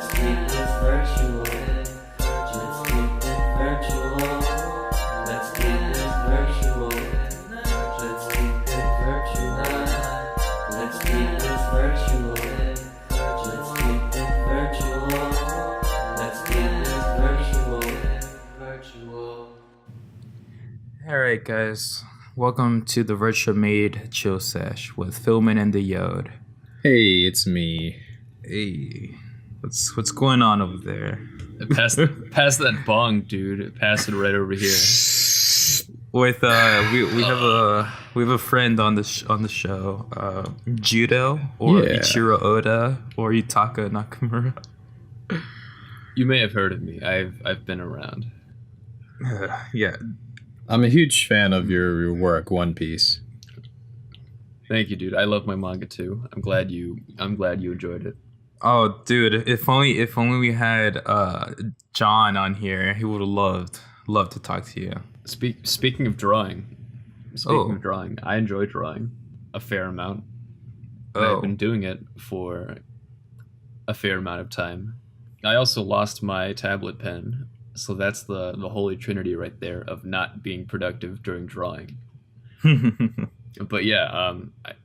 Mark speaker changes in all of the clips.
Speaker 1: keep this virtual. Let's keep it virtual. Let's keep this virtual. Let's keep it virtual. Let's keep this virtual. Let's keep it virtual. Let's keep this virtual.
Speaker 2: Alright guys, welcome to the Virtua Made chill sesh with Filman and the Yode.
Speaker 3: Hey, it's me.
Speaker 2: Hey, what's going on over there?
Speaker 4: Pass that bong, dude. Pass it right over here.
Speaker 2: With we have a friend on the show, Joodough or Ichiro Oda or Yutaka Nakamura.
Speaker 4: You may have heard of me. I've been around.
Speaker 2: Yeah.
Speaker 3: I'm a huge fan of your work, One Piece.
Speaker 4: Thank you, dude. I love my manga too. I'm glad you enjoyed it.
Speaker 2: Oh, dude, if only we had John on here, he would have loved to talk to you.
Speaker 4: Speaking of drawing, I enjoy drawing a fair amount. I've been doing it for a fair amount of time. I also lost my tablet pen, so that's the holy trinity right there of not being productive during drawing. But yeah,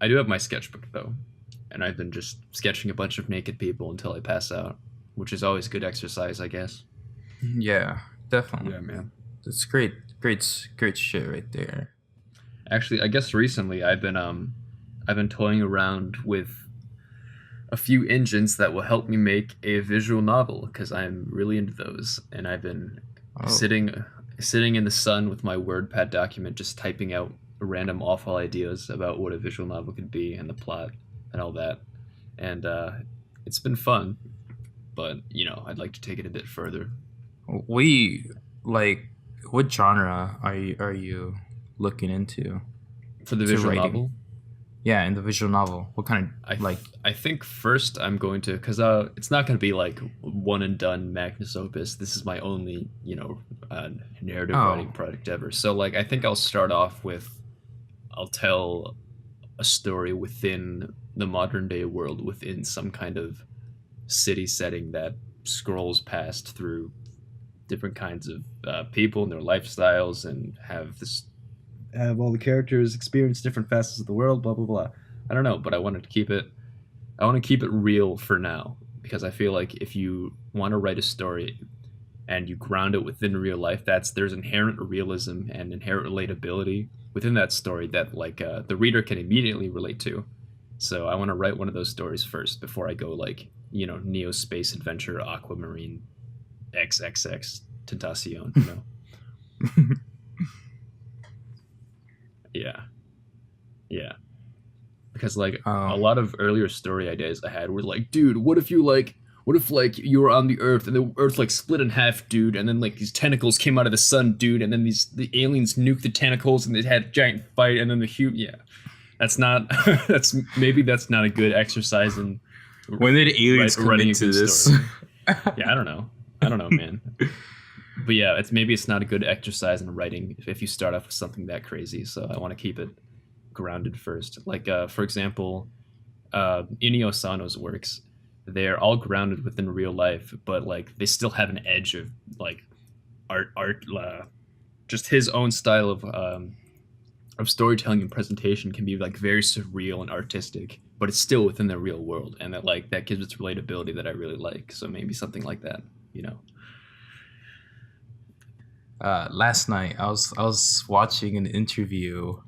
Speaker 4: I do have my sketchbook though, and I've been just sketching a bunch of naked people until I pass out, which is always good exercise, I guess.
Speaker 2: Yeah, definitely.
Speaker 4: Yeah, man.
Speaker 2: It's great shit right there.
Speaker 4: Actually, I guess recently I've been toying around with a few engines that will help me make a visual novel because I'm really into those, and I've been sitting in the sun with my WordPad document, just typing out random awful ideas about what a visual novel could be and the plot and all that, and it's been fun, but I'd like to take it a bit further.
Speaker 2: What genre are you looking into
Speaker 4: for the visual novel?
Speaker 2: Yeah, in the visual novel, what kind of
Speaker 4: I think first I'm going to, because it's not going to be like one and done magnus opus. This is my only narrative writing project ever. So I think I'll start off with, I'll tell a story within the modern day world, within some kind of city setting that scrolls past through different kinds of people and their lifestyles, and have all the characters experience different facets of the world, blah blah blah. I don't know, but I want to keep it real for now, because I feel like if you want to write a story and you ground it within real life, there's inherent realism and inherent relatability within that story that the reader can immediately relate to. So I want to write one of those stories first before I go Neo Space Adventure Aquamarine XXX Tentacion, Yeah. Because a lot of earlier story ideas I had were dude, what if you you were on the Earth and the Earth split in half, dude, and then these tentacles came out of the sun, dude, and then the aliens nuked the tentacles and they had a giant fight, and then that's not that's not a good exercise in
Speaker 2: when did aliens come into this?
Speaker 4: Yeah, I don't know, man. But yeah, it's not a good exercise in writing if you start off with something that crazy. So I want to keep it grounded first. For example, Inio Sano's works, they're all grounded within real life, but they still have an edge of art. Just his own style of storytelling and presentation can be very surreal and artistic, but it's still within the real world, and that gives it relatability that I really like. So maybe something like that,
Speaker 2: Last night I was watching an interview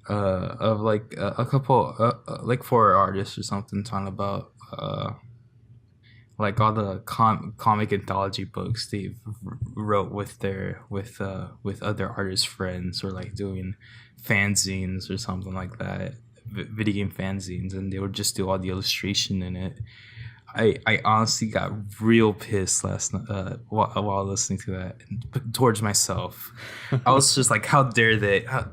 Speaker 2: of a couple 4 artists or something talking about all the comic anthology books they wrote with other artist friends, or doing fanzines or something like that, video game fanzines, and they would just do all the illustration in it. I honestly got real pissed last night while listening to that, towards myself. I was just how dare they? I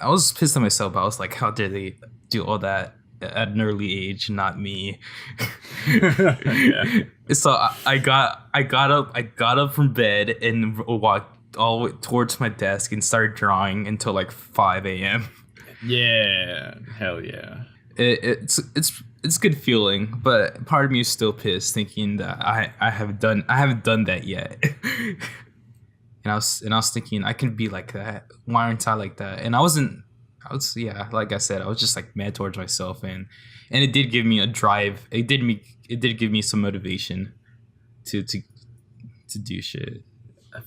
Speaker 2: was pissed at myself, but I was how dare they do all that at an early age, not me. Yeah. So I got up from bed and walked all the way towards my desk and started drawing until 5 a.m.
Speaker 4: Yeah, hell yeah.
Speaker 2: It's it's a good feeling, but part of me is still pissed, thinking that I haven't done that yet. And I was thinking I can be like that. Why aren't I like that? And I was yeah, like I said, I was just like mad towards myself, and it did give me a drive. It did give me some motivation to do shit.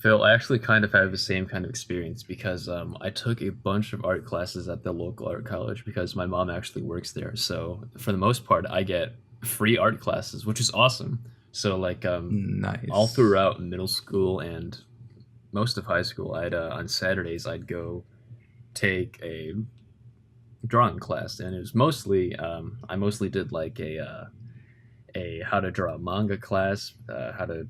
Speaker 4: I actually kind of have the same kind of experience because I took a bunch of art classes at the local art college because my mom actually works there. So for the most part, I get free art classes, which is awesome. So like
Speaker 2: Nice.
Speaker 4: all throughout middle school and most of high school, I'd on Saturdays I'd go take a drawing class, and it was mostly I mostly did like a how to draw a manga class, how to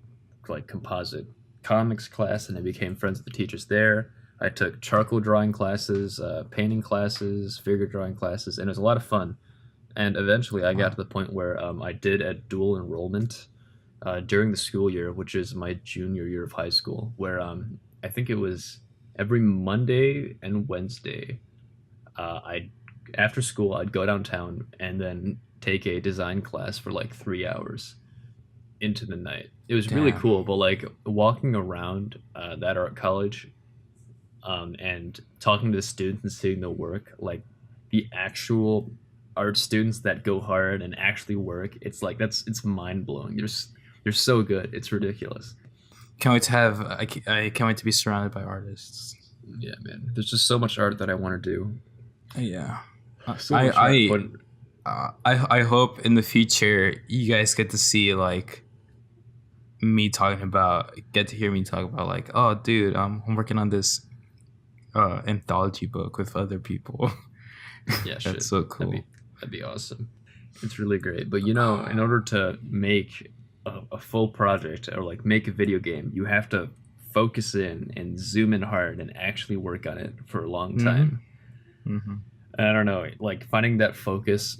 Speaker 4: like composite comics class, and I became friends with the teachers there. I took charcoal drawing classes, painting classes, figure drawing classes, and it was a lot of fun. And eventually, I got to the point where I did a dual enrollment during the school year, which is my junior year of high school, where I think it was every Monday and Wednesday. I After school, I'd go downtown and then take a design class for like 3 hours into the night. It was really
Speaker 2: Damn.
Speaker 4: cool, but like walking around that art college and talking to the students and seeing the work, like the actual art students that go hard and actually work, it's like it's mind blowing. They're so good. It's ridiculous.
Speaker 2: Can't wait to have. I can't wait to be surrounded by artists.
Speaker 4: Yeah, man. There's just so much art that I want to do.
Speaker 2: Yeah.
Speaker 4: So much art, but
Speaker 2: I hope in the future you guys get to see like get to hear me talk about like, oh dude, I'm working on this anthology book with other people.
Speaker 4: yeah,
Speaker 2: That's
Speaker 4: shit.
Speaker 2: so cool.
Speaker 4: That'd be awesome. It's really great. But you know, in order to make a full project or like make a video game, you have to focus in and zoom in hard and actually work on it for a long time.
Speaker 2: Mm-hmm.
Speaker 4: And I don't know, like finding that focus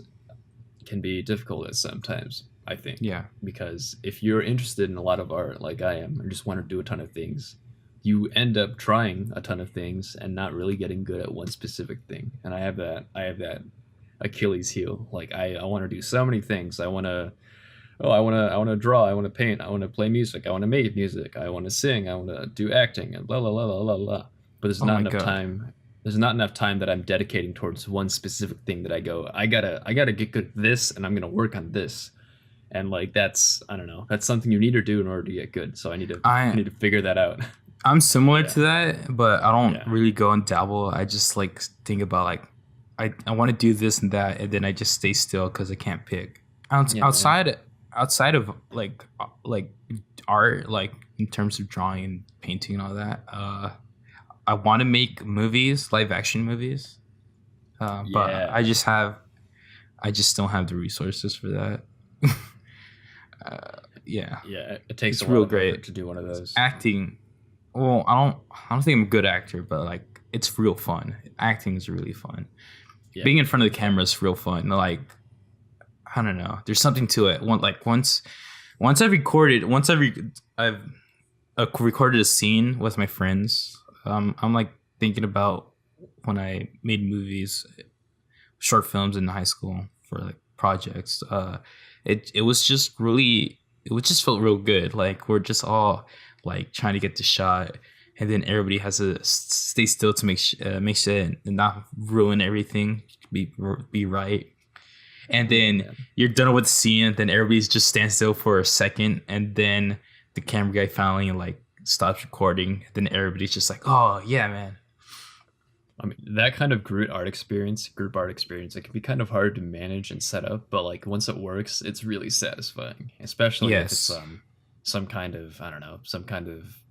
Speaker 4: can be difficult at sometimes, I think.
Speaker 2: Yeah.
Speaker 4: Because if you're interested in a lot of art like I am and just want to do a ton of things, you end up trying a ton of things and not really getting good at one specific thing. And I have that Achilles heel. Like I want to do so many things. I want to draw, I want to paint, I want to play music, I want to make music, I want to sing, I want to do acting, and blah blah blah blah blah blah. But there's not enough time. There's not enough time that I'm dedicating towards one specific thing that I go, I gotta get good at this, and I'm gonna work on this. And like that's, I don't know, that's something you need to do in order to get good. So I need to figure that out.
Speaker 2: I'm similar to that, but I don't really go and dabble. I just like think about like I want to do this and that, and then I just stay still because I can't pick. Outside of like art, like in terms of drawing and painting and all that, I want to make movies, live action movies, but I just don't have the resources for that.
Speaker 4: It takes
Speaker 2: it's
Speaker 4: a
Speaker 2: real
Speaker 4: lot of
Speaker 2: great
Speaker 4: effort to do one of those.
Speaker 2: Acting, well, I don't think I'm a good actor, but like it's real fun. Acting is really fun. Being in front of the camera is real fun. Like, I don't know, there's something to it. Once I've recorded a scene with my friends, I'm like thinking about when I made movies, short films in high school for like projects. It just felt real good. Like we're just all like trying to get the shot, and then everybody has to stay still to make shit and not ruin everything. Be right. And then you're done with the scene, and then everybody's just stands still for a second, and then the camera guy finally like stops recording. Then everybody's just like, "Oh yeah, man."
Speaker 4: I mean, that kind of group art experience, it can be kind of hard to manage and set up, but like once it works, it's really satisfying. Especially if it's some kind of, I don't know, some kind of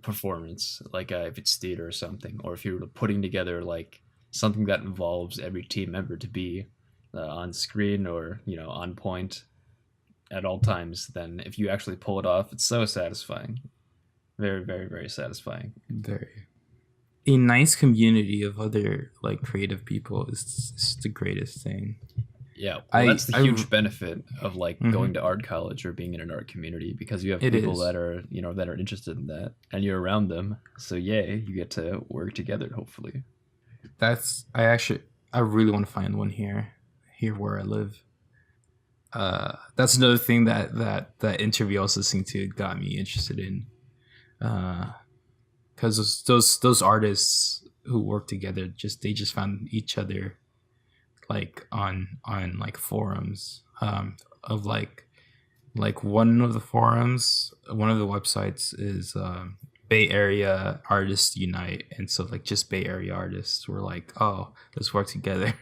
Speaker 4: performance, like if it's theater or something, or if you're putting together like something that involves every team member to be on screen or on point at all times, then if you actually pull it off, it's so satisfying. Very, very, very satisfying.
Speaker 2: Very. A nice community of other like creative people is the greatest thing.
Speaker 4: Yeah, well, that's the huge benefit of like going to art college or being in an art community, because you have people that are that are interested in that, and you're around them. So you get to work together. Hopefully,
Speaker 2: I really want to find one here where I live. That's another thing that interview I was listening to got me interested in, because those artists who work together they just found each other like on like forums, of like one of the forums, one of the websites is Bay Area Artists Unite, and so like just Bay Area artists were like, oh, let's work together.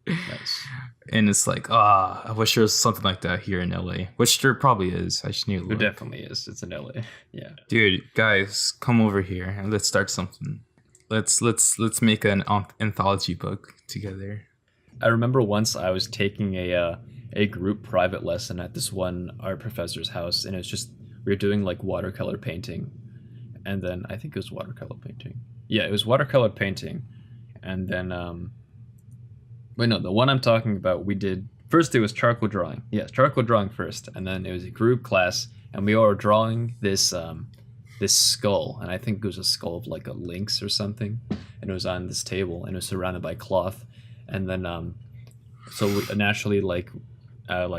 Speaker 4: Nice.
Speaker 2: And it's like, I wish there was something like that here in LA, which there probably is. I just need to
Speaker 4: There
Speaker 2: look.
Speaker 4: definitely is. It's in LA. Yeah.
Speaker 2: Dude, guys, come over here and let's start something. Let's make an anthology book together.
Speaker 4: I remember once I was taking a group private lesson at this one art professor's house, and it's just we were doing like watercolor painting, and then I think it was watercolor painting. Yeah, it was watercolor painting, and then wait, no, the one I'm talking about, we did first. It was charcoal drawing. Yes, charcoal drawing first, and then it was a group class, and we were drawing this this skull, and I think it was a skull of like a lynx or something, and it was on this table, and it was surrounded by cloth, and then so we, naturally like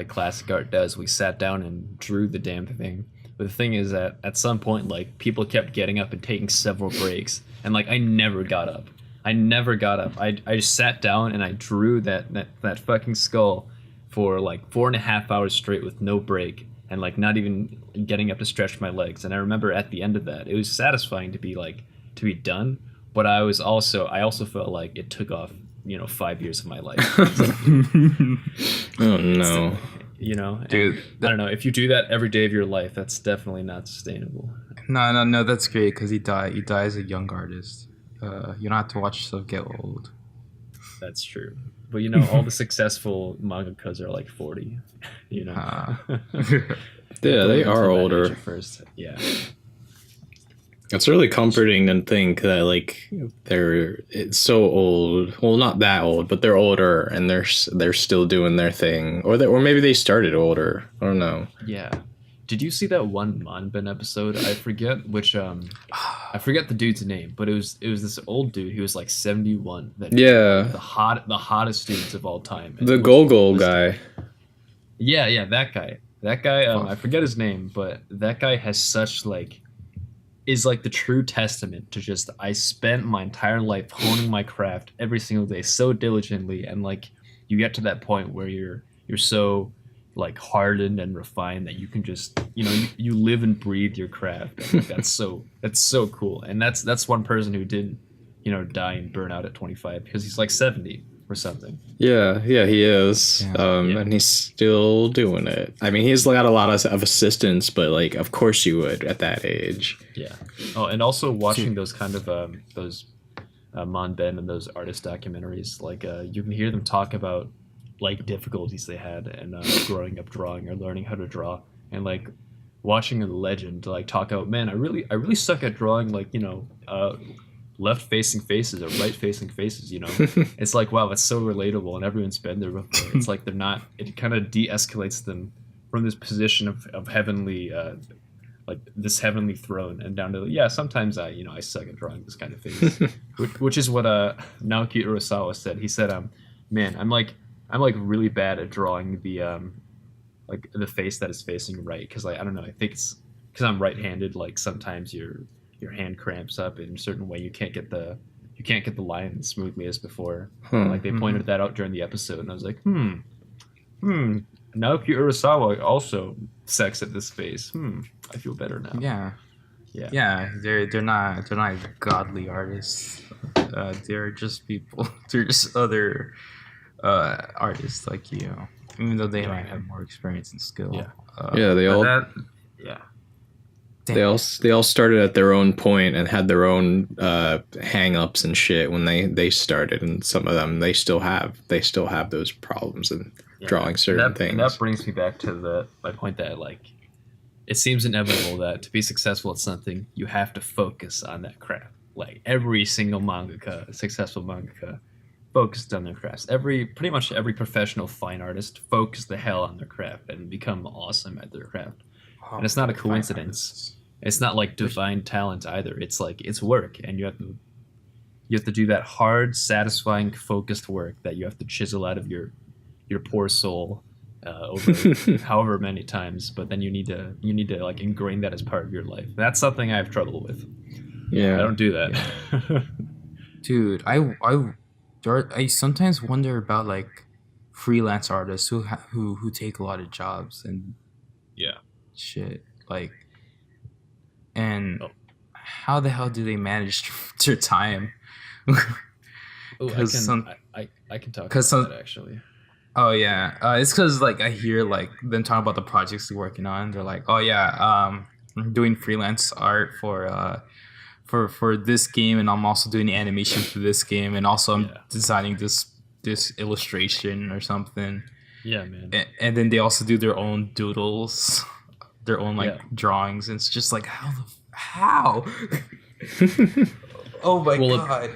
Speaker 4: classic art does, we sat down and drew the damn thing. But the thing is that at some point, like, people kept getting up and taking several breaks, and like I never got up. I just sat down and I drew that fucking skull for like 4.5 hours straight with no break, and like not even getting up to stretch my legs. And I remember at the end of that, it was satisfying to be done, but I also felt like it took off, 5 years of my life.
Speaker 3: Oh no.
Speaker 2: Dude,
Speaker 4: I don't know, if you do that every day of your life, that's definitely not sustainable.
Speaker 2: No, that's great because you die as a young artist. You don't have to watch yourself get old.
Speaker 4: That's true. But all the successful mangakas are like 40.
Speaker 3: Yeah, they are older.
Speaker 4: First. Yeah.
Speaker 3: It's really comforting to think that like it's so old. Well, not that old, but they're older and they're still doing their thing, or maybe they started older. I don't know.
Speaker 4: Yeah. Did you see that one Manben episode? I forget which. I forget the dude's name, but it was this old dude. He was like 71.
Speaker 3: Yeah.
Speaker 4: The hottest dudes of all time.
Speaker 3: The Gogol guy.
Speaker 4: Yeah, that guy. That guy. I forget his name, but that guy has such is like the true testament to just, I spent my entire life honing my craft every single day so diligently, and like you get to that point where you're so like hardened and refined that you can just you live and breathe your craft. And like, that's so cool. And that's one person who didn't die and burn out at 25, because he's like 70 or something.
Speaker 3: Yeah, he is.
Speaker 2: Yeah.
Speaker 3: And he's still doing it. I mean, he's got a lot of assistance, but like, of course you would at that age.
Speaker 4: Yeah. Oh, and also watching those kind of those Manben and those artist documentaries, like you can hear them talk about like difficulties they had and growing up drawing or learning how to draw, and like watching a legend like talk about, man, I really suck at drawing like left facing faces or right facing faces. It's like, wow, that's so relatable, and everyone's been there before. It's like it kind of de-escalates them from this position of heavenly like this heavenly throne, and down to sometimes I suck at drawing this kind of face. which is what Naoki Urasawa said. He said, man, I'm like really bad at drawing the like the face that is facing right, because I don't know, I think it's because I'm right-handed. Like sometimes your hand cramps up in a certain way. You can't get the line as smoothly as before. Like they pointed that out during the episode, and I was like, Naoki Urasawa also sucks at this face. I feel better now.
Speaker 2: Yeah. They're not godly artists. They're just people. They're just other artists like you, even though they might have more experience and skill.
Speaker 3: They all started at their own point and had their own hang-ups and shit when they started, and some of them they still have those problems in drawing certain things.
Speaker 4: And that brings me back to my point that like it seems inevitable that to be successful at something, you have to focus on that craft. Like every single successful mangaka focused on their crafts. Pretty much every professional fine artist focused the hell on their craft and become awesome at their craft. And it's not a coincidence. It's not like divine talent either. It's like, it's work, and you have to do that hard, satisfying, focused work that you have to chisel out of your poor soul over however many times, but then you need to like ingrain that as part of your life. That's something I have trouble with.
Speaker 3: Yeah.
Speaker 4: I don't do that.
Speaker 2: Dude, I sometimes wonder about like freelance artists who take a lot of jobs and
Speaker 4: Yeah.
Speaker 2: shit, like, and
Speaker 4: Oh.
Speaker 2: how the hell do they manage their time?
Speaker 4: Oh, I can talk about that actually.
Speaker 2: Oh yeah, it's because like I hear like them talking about the projects they're working on. They're like, oh yeah, I'm doing freelance art for this game, and I'm also doing the animation for this game, and also I'm designing this illustration or something.
Speaker 4: Yeah, man.
Speaker 2: And then they also do their own doodles, their own like drawings, and it's just like how? Oh my god.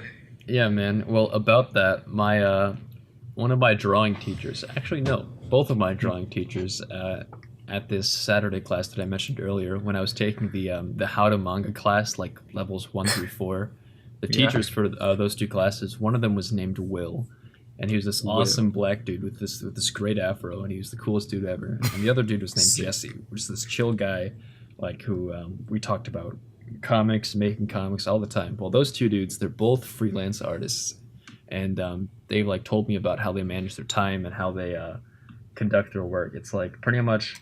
Speaker 4: Yeah, man. Well, about that, my one of my drawing teachers, actually no, both of my drawing teachers at this Saturday class that I mentioned earlier, when I was taking the how to manga class, like levels 1 through 4, the teachers for those two classes, one of them was named Will, and he was this awesome black dude with this great afro, and he was the coolest dude ever. And the other dude was named Jesse, which is this chill guy, like who we talked about comics, making comics all the time. Well, those two dudes, they're both freelance artists, and they like told me about how they manage their time and how they conduct their work. It's like pretty much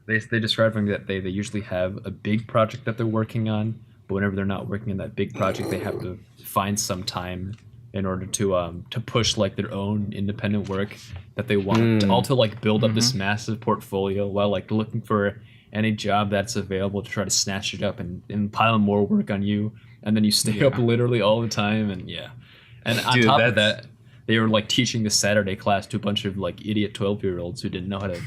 Speaker 4: they describe to me that they usually have a big project that they're working on, but whenever they're not working on that big project, they have to find some time in order to push like their own independent work that they want, all to like build up this massive portfolio while like looking for any job that's available to try to snatch it up and pile more work on you, and then you stay up literally all the time. And and on top of that, they were like teaching the Saturday class to a bunch of like idiot 12-year-olds who didn't know how to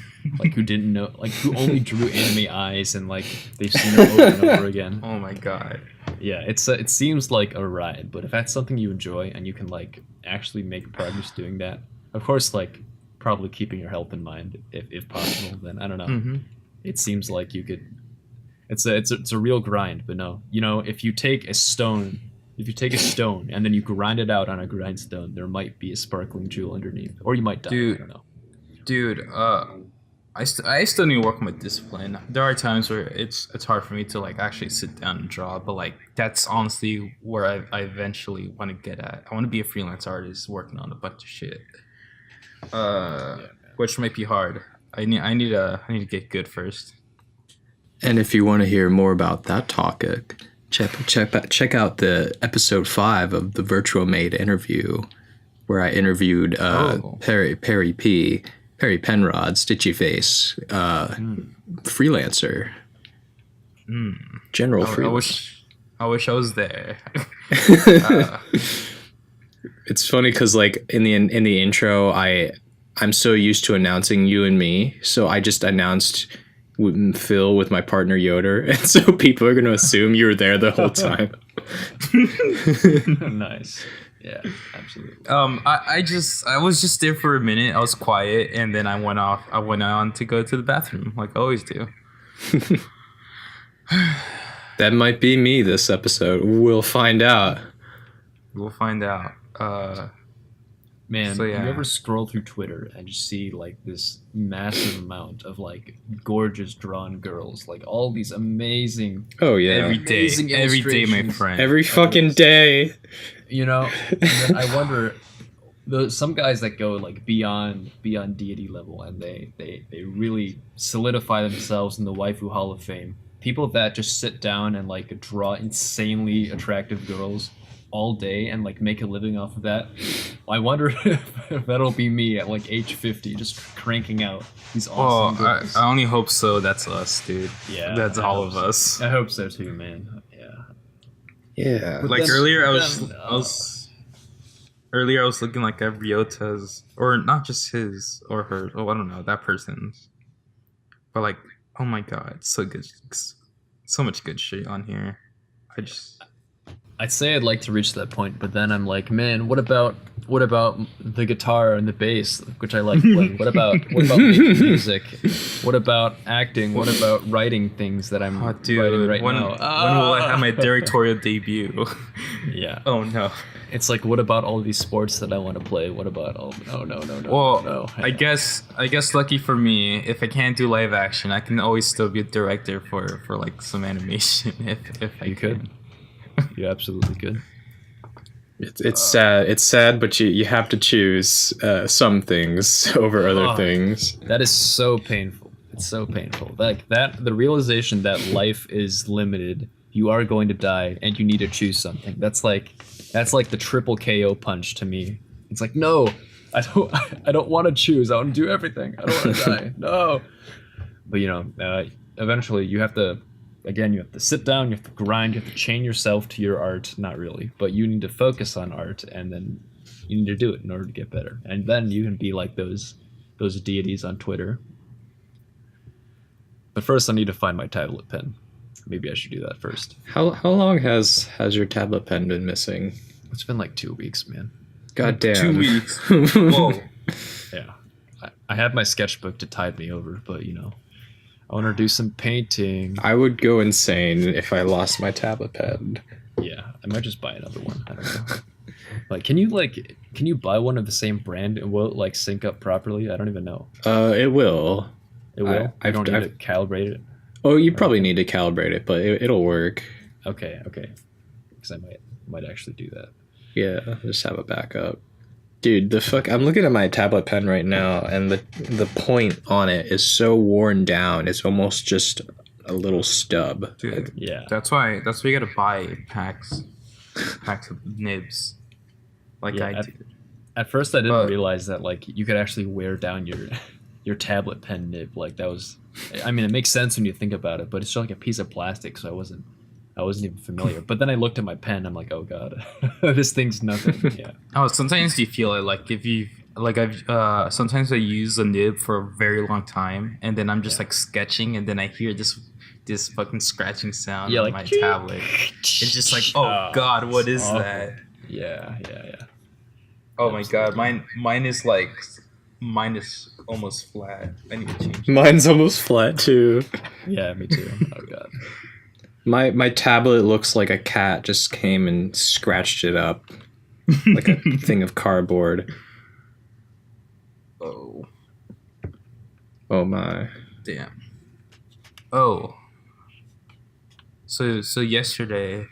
Speaker 4: who only drew anime eyes, and like they've seen it over and over again.
Speaker 2: Oh my god.
Speaker 4: Yeah, it seems like a ride, but if that's something you enjoy and you can like actually make progress doing that, of course, like probably keeping your health in mind if possible, then I don't know. It seems like you could. It's a real grind, but no, if you take a stone and then you grind it out on a grindstone, there might be a sparkling jewel underneath, or you might die. I don't know.
Speaker 2: Dude, I still need to work on my discipline. There are times where it's hard for me to like actually sit down and draw, but like that's honestly where I eventually want to get at. I want to be a freelance artist working on a bunch of shit, which might be hard. I need to get good first.
Speaker 3: And if you want to hear more about that topic, check out the episode 5 of the Virtua Made interview, where I interviewed Perry Penrod, Stitchy Face, freelancer, general freelancer.
Speaker 2: I wish I was there.
Speaker 3: It's funny because like in the intro, I'm so used to announcing you and me, so I just announced Phil with my partner Yodr, and so people are going to assume you were there the whole time.
Speaker 4: Nice. Yeah, absolutely.
Speaker 2: I was just there for a minute. I was quiet, and then I went on to go to the bathroom, like I always do.
Speaker 3: That might be me this episode. We'll find out.
Speaker 4: Man, you ever scroll through Twitter and just see like this massive amount of like gorgeous drawn girls, like all these amazing.
Speaker 3: Oh yeah,
Speaker 2: every day, my friend.
Speaker 3: Every fucking day.
Speaker 4: And then I wonder, some guys that go like beyond deity level, and they really solidify themselves in the waifu hall of fame. People that just sit down and like draw insanely attractive girls all day and like make a living off of that. I wonder if that'll be me at like age 50, just cranking out these awesome girls.
Speaker 2: I only hope so. That's us, dude.
Speaker 4: Yeah,
Speaker 2: that's all of us.
Speaker 4: I hope so too, man.
Speaker 3: Yeah.
Speaker 2: But like earlier, I was looking like at Ryota's, or not just his or her. Oh, I don't know, that person's. But like, oh my god, so good, so much good shit on here.
Speaker 4: I'd say I'd like to reach that point, but then I'm like, man, what about the guitar and the bass, which I like playing? What about making music? What about acting? What about writing things that I'm writing right
Speaker 2: when,
Speaker 4: now?
Speaker 2: When will I have my directorial debut?
Speaker 4: Yeah.
Speaker 2: Oh no.
Speaker 4: It's like, what about all these sports that I want to play? What about no.
Speaker 2: Well,
Speaker 4: no.
Speaker 2: I guess lucky for me, if I can't do live action, I can always still be a director for like some animation if I could.
Speaker 4: You absolutely could.
Speaker 3: It's sad. It's sad, but you have to choose some things over other things.
Speaker 4: That is so painful. It's so painful. Like that, the realization that life is limited. You are going to die, and you need to choose something. That's like the triple KO punch to me. It's like, no, I don't want to choose. I want to do everything. I don't want to die. No. But eventually you have to. Again, you have to sit down, you have to grind, you have to chain yourself to your art. Not really, but you need to focus on art, and then you need to do it in order to get better. And then you can be like those deities on Twitter. But first, I need to find my tablet pen. Maybe I should do that first.
Speaker 3: How long has your tablet pen been missing?
Speaker 4: It's been like 2 weeks, man.
Speaker 3: God damn.
Speaker 2: 2 weeks. Whoa.
Speaker 4: Yeah. I have my sketchbook to tide me over, but I want to do some painting.
Speaker 3: I would go insane if I lost my tablet pen.
Speaker 4: Yeah, I might just buy another one. I don't know. Can you buy one of the same brand and will it sync up properly? I don't even know.
Speaker 3: It will.
Speaker 4: It will. I don't need to calibrate it.
Speaker 3: Oh, you probably need to calibrate it, but it'll work.
Speaker 4: Okay. Because I might actually do that.
Speaker 3: Yeah, just have a backup. Dude, I'm looking at my tablet pen right now, and the point on it is so worn down. It's almost just a little stub.
Speaker 2: Dude,
Speaker 4: yeah.
Speaker 2: That's why you gotta buy packs of nibs. I did.
Speaker 4: At first, I didn't realize that you could actually wear down your tablet pen nib. That was, I mean, it makes sense when you think about it, but it's just like a piece of plastic, so I wasn't even familiar. But then I looked at my pen. I'm like, oh god, this thing's nothing. Yeah.
Speaker 2: Oh, sometimes you feel it. If you I've sometimes I use a nib for a very long time, and then I'm just sketching, and then I hear this fucking scratching sound on my tablet. It's just like, oh god, what is that?
Speaker 4: Yeah.
Speaker 2: Oh my god, mine is almost flat. I need to change.
Speaker 3: Mine's almost flat too.
Speaker 4: Yeah, me too. Oh god.
Speaker 3: My tablet looks like a cat just came and scratched it up like a thing of cardboard.
Speaker 2: Oh
Speaker 3: my.
Speaker 2: Damn. Oh. So yesterday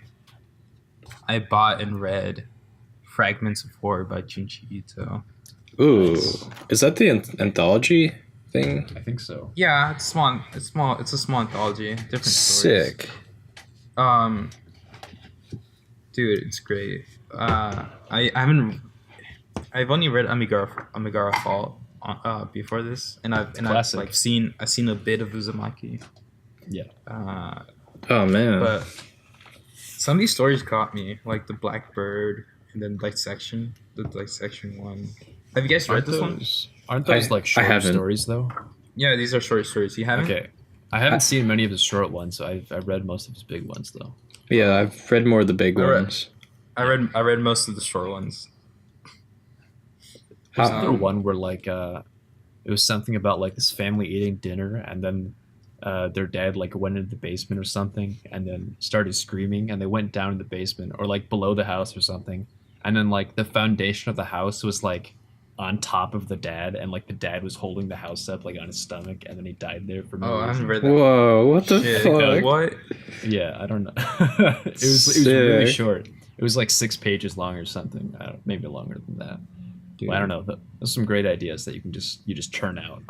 Speaker 2: I bought and read Fragments of Horror by Junji Ito.
Speaker 3: Ooh.
Speaker 4: Nice.
Speaker 3: Is that the anthology thing?
Speaker 4: I think so.
Speaker 2: Yeah, it's small. It's a small anthology. Different stories.
Speaker 3: Sick.
Speaker 2: Dude, it's great. I've only read Amigara Fall before this, and I've seen a bit of Uzumaki.
Speaker 4: Yeah.
Speaker 3: Oh man.
Speaker 2: But some of these stories caught me, like the Blackbird and then Dissection 1. Have you guys read this one?
Speaker 4: Aren't those short stories though?
Speaker 2: Yeah, these are short stories. You haven't?
Speaker 4: Okay. I haven't seen many of his short ones, so I've read most of his big ones though.
Speaker 3: Yeah, I've read more of the big ones.
Speaker 2: I read most of the short ones.
Speaker 4: Wasn't there one where it was something about this family eating dinner, and then their dad went into the basement or something, and then started screaming, and they went down in the basement or below the house or something, and then the foundation of the house was on top of the dad, and the dad was holding the house up on his stomach, and then he died there for no reason.
Speaker 2: I haven't read that.
Speaker 3: Whoa, what the fuck?
Speaker 2: What?
Speaker 4: Yeah, I don't know. it was really short. It was 6 pages long or something. Maybe longer than that. Well, I don't know. There's some great ideas that you just churn out.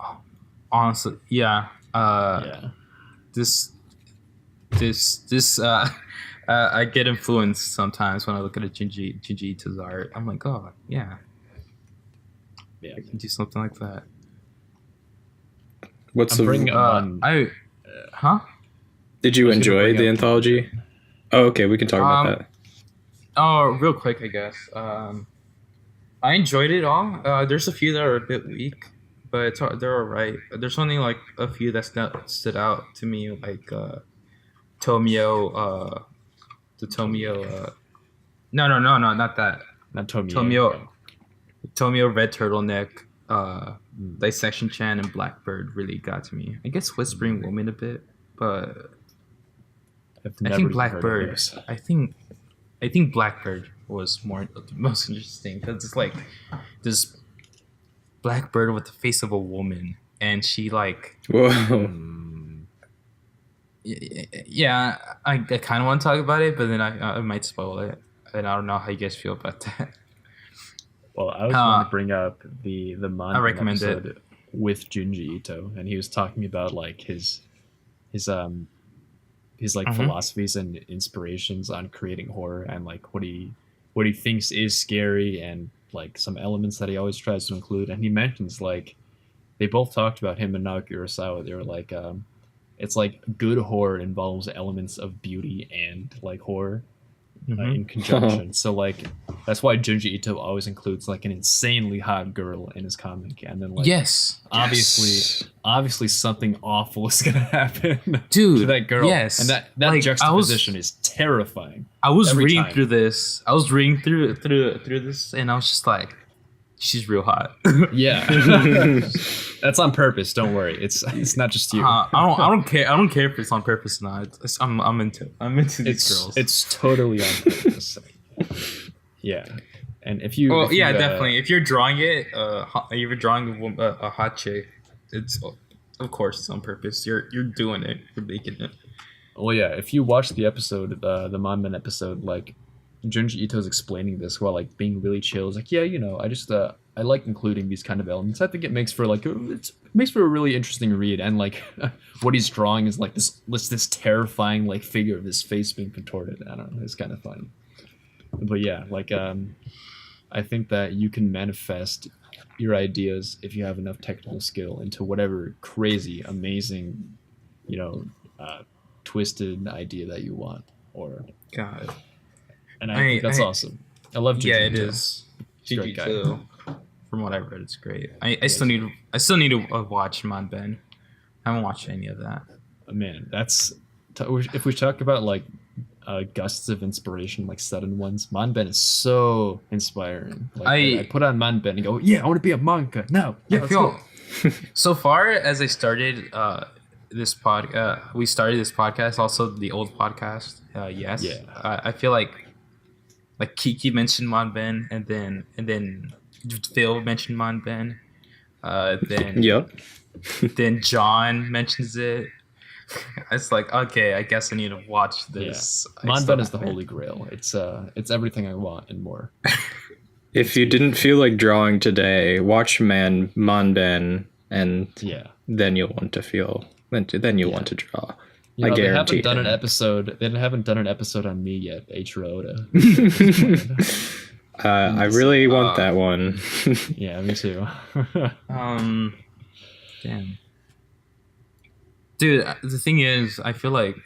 Speaker 2: Honestly, yeah. This I get influenced sometimes when I look at Junji Ito's art. I'm like, oh yeah, I can do something like that.
Speaker 3: What's the
Speaker 4: bringing
Speaker 3: Did you enjoy the anthology? Oh, okay, we can talk about that.
Speaker 2: Oh, real quick, I guess. I enjoyed it all. There's a few that are a bit weak, but they're alright. There's only a few that stood out to me, Tomio, the Tomio No, not that.
Speaker 4: Not Tomie.
Speaker 2: Tomio, Red Turtleneck, Dissection Chan, and Blackbird really got to me. I guess Whispering Woman a bit, but I think Blackbird. I think Blackbird was the most interesting because it's like this Blackbird with the face of a woman, and she like.
Speaker 3: Whoa.
Speaker 2: Yeah, I kind of want to talk about it, but then I might spoil it, and I don't know how you guys feel about that.
Speaker 4: Well, I was going to bring up the manga
Speaker 2: I recommend
Speaker 4: episode with Junji Ito, and he was talking about like his like philosophies and inspirations on creating horror, and like what he thinks is scary, and like some elements that he always tries to include. And he mentions like they both talked about him and Naoki Urasawa. They were like, it's like good horror involves elements of beauty and like horror in conjunction. So like that's why Junji Ito always includes like an insanely hot girl in his comic, and then like obviously something awful is gonna happen,
Speaker 2: dude,
Speaker 4: to that girl.
Speaker 2: Yes,
Speaker 4: and that like, juxtaposition is terrifying.
Speaker 2: I was reading through this. I was reading through this, and I was just like, she's real hot.
Speaker 4: Yeah. That's on purpose. Don't worry. It's not just you.
Speaker 2: I don't care. I don't care if it's on purpose or not. I'm into these girls.
Speaker 4: It's totally on purpose. Yeah. And if you,
Speaker 2: definitely. If you're drawing it, you're drawing a hot chick, it's of course it's on purpose. You're doing it. You're making it.
Speaker 4: Well, yeah. If you watch the episode, the Manben episode, like Junji Ito's explaining this while like being really chill. It's like, yeah, I just I like including these kind of elements. I think it makes for like it makes for a really interesting read, and like what he's drawing is like this terrifying like figure of his face being contorted. I don't know, it's kind of funny. But yeah, like I think that you can manifest your ideas if you have enough technical skill into whatever crazy, amazing, twisted idea that you want. Or
Speaker 2: God.
Speaker 4: And I think that's awesome. I love Junji.
Speaker 2: Yeah, it is. Junji too. From what I've read, it's great. I still need to watch Manben. I haven't watched any of that.
Speaker 4: Man, if we talk about like gusts of inspiration, like sudden ones, Manben is so inspiring. Like, I put on Manben and go, yeah, I want to be a manga now. Yeah, let's go.
Speaker 2: So far as I started this we started this podcast, also the old podcast. Yes. Yeah. I feel like Kiki mentioned Manben, and then Phil mentioned Manben. Then John mentions it. It's like, okay, I guess I need to watch this.
Speaker 4: Yeah. Manben is the holy grail. It's everything I want and more.
Speaker 3: If you didn't feel like drawing today, watch Manben, and then you'll want to feel. Then you'll want to draw. I guarantee. They haven't done
Speaker 4: an episode on me yet, Oda.
Speaker 3: I really want that one.
Speaker 4: Yeah, me too.
Speaker 2: Damn. Dude, the thing is, I feel like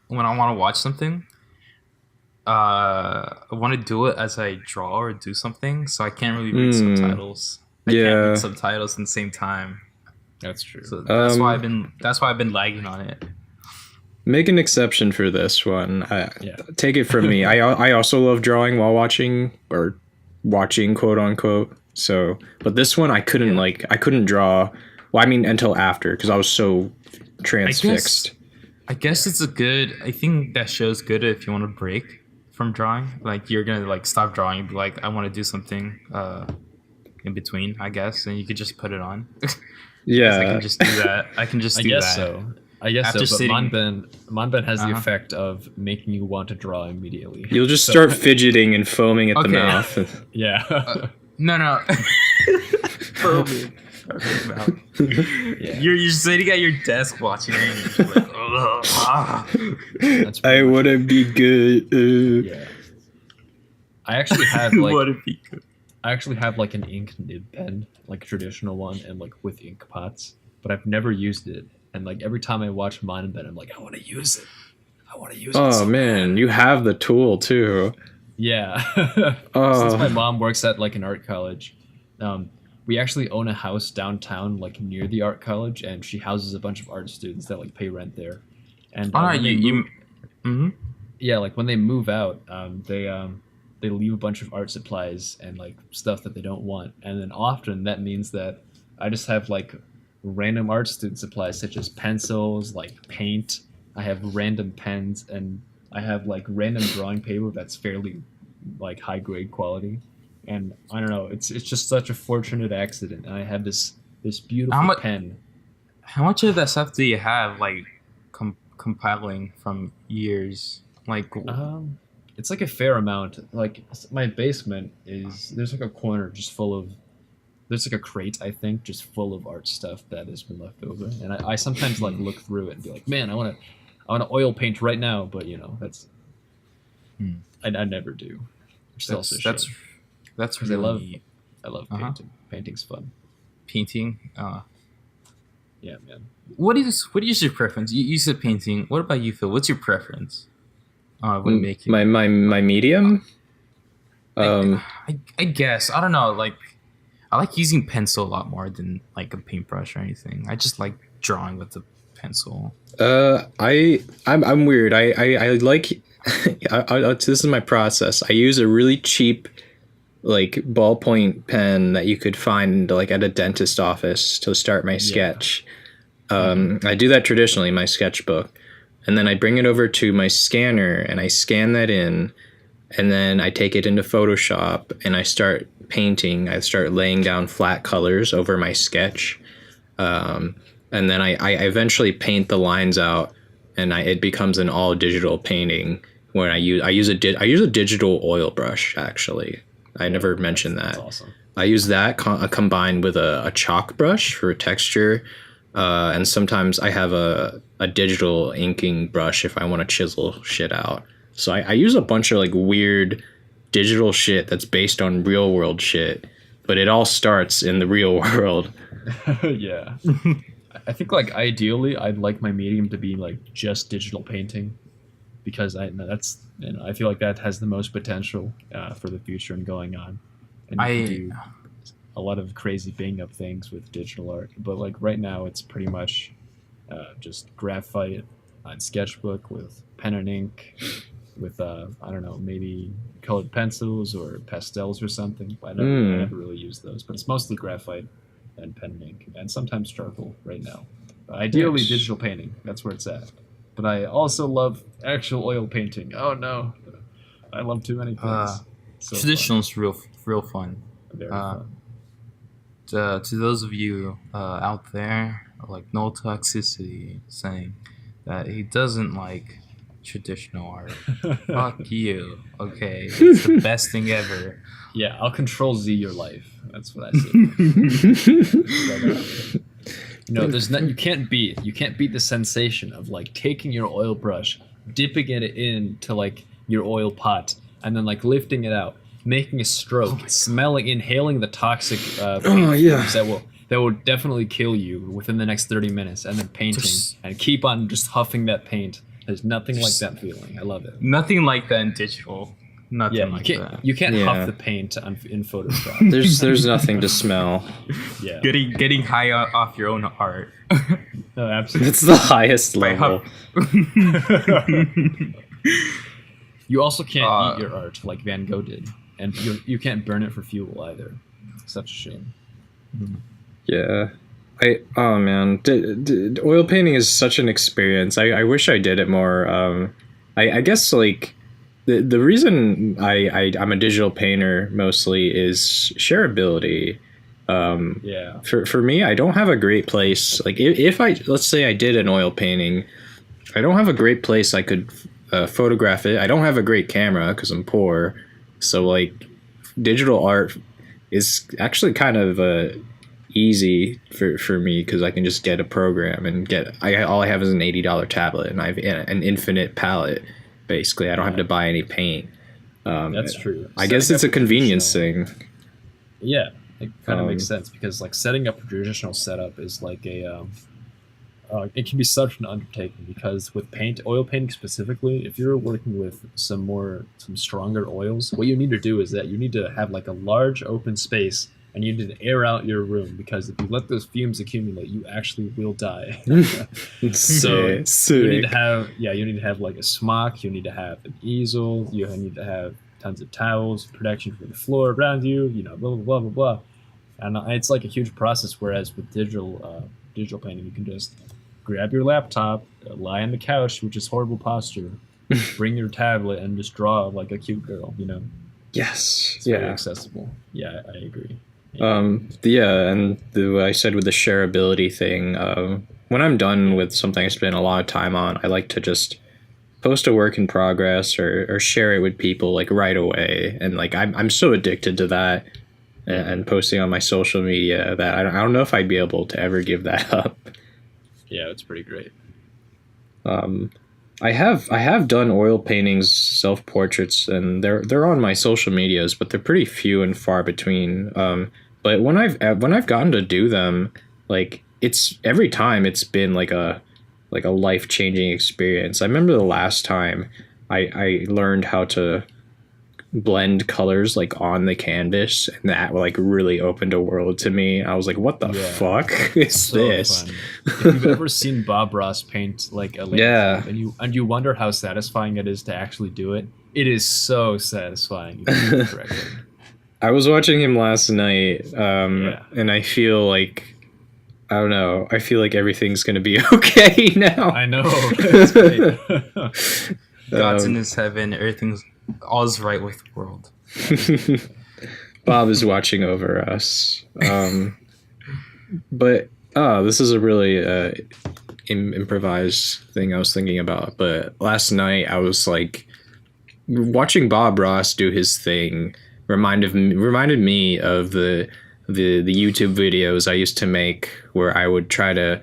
Speaker 2: when I want to watch something, I want to do it as I draw or do something, so I can't really read subtitles. I can't read subtitles at the same time.
Speaker 4: That's true.
Speaker 2: So that's why I've been lagging on it.
Speaker 3: Make an exception for this one. Take it from me. I also love drawing while watching quote unquote. So, but this one I couldn't draw. Well, I mean until after, because I was so transfixed.
Speaker 2: I guess it's I think that show's good if you want to break from drawing. Like you're gonna like stop drawing and be like, I want to do something in between, I guess, and you could just put it on.
Speaker 3: Yeah,
Speaker 2: I can just do that. I guess
Speaker 4: so. I guess so, but Manben has the effect of making you want to draw immediately.
Speaker 3: You'll just start fidgeting and foaming at the mouth.
Speaker 4: Yeah.
Speaker 2: No. Foaming. Yeah. You're sitting at your desk watching it. And you're like,
Speaker 3: I want to be good.
Speaker 4: Yeah. I actually have like an ink nib pen, like a traditional one, and like with ink pots, but I've never used it. And like every time I watch Manben, I'm like, I want to use it.
Speaker 3: Oh man, you have the tool too.
Speaker 4: Yeah. Since my mom works at like an art college, we actually own a house downtown, like near the art college, and she houses a bunch of art students that like pay rent there. And
Speaker 2: yeah, like
Speaker 4: when they move out, they they leave a bunch of art supplies and like stuff that they don't want, and then often that means that I just have like random art student supplies such as pencils, like paint. I have random pens, and I have like random drawing paper that's fairly like high grade quality. And I don't know, it's just such a fortunate accident. And I have this beautiful pen.
Speaker 2: How much of that stuff do you have, like compiling from years? Like,
Speaker 4: it's like a fair amount. Like my basement there's like a corner just full of. There's like a crate, I think, just full of art stuff that has been left over. And I sometimes like look through it and be like, man, I want to oil paint right now, but you know that's I never do. Which is also a shame.
Speaker 2: That's
Speaker 4: because
Speaker 2: really
Speaker 4: I love painting. Painting's fun.
Speaker 2: Painting.
Speaker 4: Yeah, man.
Speaker 2: What is your preference? You said painting. What about you, Phil? What's your preference? When making
Speaker 3: my medium.
Speaker 2: I guess I don't know. Like, I like using pencil a lot more than like a paintbrush or anything. I just like drawing with the pencil.
Speaker 3: I'm weird. I like. This is my process. I use a really cheap, like ballpoint pen that you could find like at a dentist office to start my sketch. I do that traditionally in my sketchbook, and then I bring it over to my scanner and I scan that in, and then I take it into Photoshop and I start painting. I start laying down flat colors over my sketch, and then I eventually paint the lines out, and it becomes an all digital painting. When I use a digital oil brush. Actually, I never mentioned that.
Speaker 4: That's awesome.
Speaker 3: I use that combined with a chalk brush for texture, and sometimes I have a digital inking brush if I want to chisel shit out. So I use a bunch of like weird digital shit that's based on real world shit, but it all starts in the real world.
Speaker 4: Yeah. I think like ideally I'd like my medium to be like just digital painting, because I feel like that has the most potential for the future and going on. And you can do a lot of crazy bang up things with digital art, but like right now it's pretty much just graphite on sketchbook with pen and ink, with I don't know, maybe colored pencils or pastels or something. But I never really use those, but it's mostly graphite and pen and ink, and sometimes charcoal right now. Ideally, digital painting. That's where it's at. But I also love actual oil painting. Oh no, I love too many things.
Speaker 2: Traditional is real fun.
Speaker 4: Very fun.
Speaker 2: To those of you out there, like No Toxicity saying that he doesn't like traditional art. Fuck you. Okay, it's the best thing ever.
Speaker 4: Yeah, I'll Control Z your life. That's what I say. You can't beat the sensation of like taking your oil brush, dipping it into like your oil pot, and then like lifting it out, making a stroke, inhaling the toxic fumes that will definitely kill you within the next 30 minutes, and then painting and keep on just huffing that paint. There's nothing like that feeling. I love it.
Speaker 2: Nothing like that in digital. Nothing like that.
Speaker 4: You can't huff the paint in Photoshop.
Speaker 3: There's nothing to smell.
Speaker 2: Yeah. Getting high off your own art.
Speaker 4: No, absolutely.
Speaker 3: It's the highest level.
Speaker 4: You also can't eat your art like Van Gogh did, and you can't burn it for fuel either. Such a shame.
Speaker 3: Yeah. Oil painting is such an experience. I wish I did it more. I guess like the reason I'm a digital painter mostly is shareability. For me, I don't have a great place. Like if let's say I did an oil painting, I don't have a great place I could photograph it. I don't have a great camera because I'm poor. So like digital art is actually kind of easy for me because I can just get a program and all I have is an $80 tablet and I have an infinite palette. Basically, I don't have to buy any paint.
Speaker 4: That's true.
Speaker 3: I guess it's a convenience thing.
Speaker 4: Yeah, it kind of makes sense because like setting up a traditional setup is like it can be such an undertaking because with oil painting specifically, if you're working with some stronger oils, what you need to do is that you need to have like a large open space and you need to air out your room because if you let those fumes accumulate, you actually will die. So you need to have like a smock, you need to have an easel, you need to have tons of towels, protection from the floor around you, you know, blah blah blah blah blah. And it's like a huge process. Whereas with digital painting, you can just grab your laptop, lie on the couch, which is horrible posture, bring your tablet, and just draw like a cute girl. You know.
Speaker 3: Yes.
Speaker 4: It's very accessible. Yeah, I agree.
Speaker 3: And I said with the shareability thing, when I'm done with something I spend a lot of time on, I like to just post a work in progress or share it with people like right away. And like I'm so addicted to that and posting on my social media that I don't know if I'd be able to ever give that up.
Speaker 4: Yeah, it's pretty great.
Speaker 3: I have done oil paintings, self portraits, and they're on my social medias, but they're pretty few and far between. But when I've gotten to do them, like it's every time it's been like a life-changing experience. I remember the last time I learned how to blend colors like on the canvas, and that like really opened a world to me. I was like, what the fuck is
Speaker 4: so
Speaker 3: this?
Speaker 4: Fun. If you've ever seen Bob Ross paint like a landscape and you wonder how satisfying it is to actually do it, it is so satisfying. If you do it correctly.
Speaker 3: I was watching him last night, and I feel like, I don't know, I feel like everything's gonna be okay now.
Speaker 4: I know. It's great.
Speaker 2: God's in his heaven, all's right with the world.
Speaker 3: Bob is watching over us. But this is a really improvised thing I was thinking about. But last night I was like watching Bob Ross do his thing reminded me of the YouTube videos I used to make where I would try to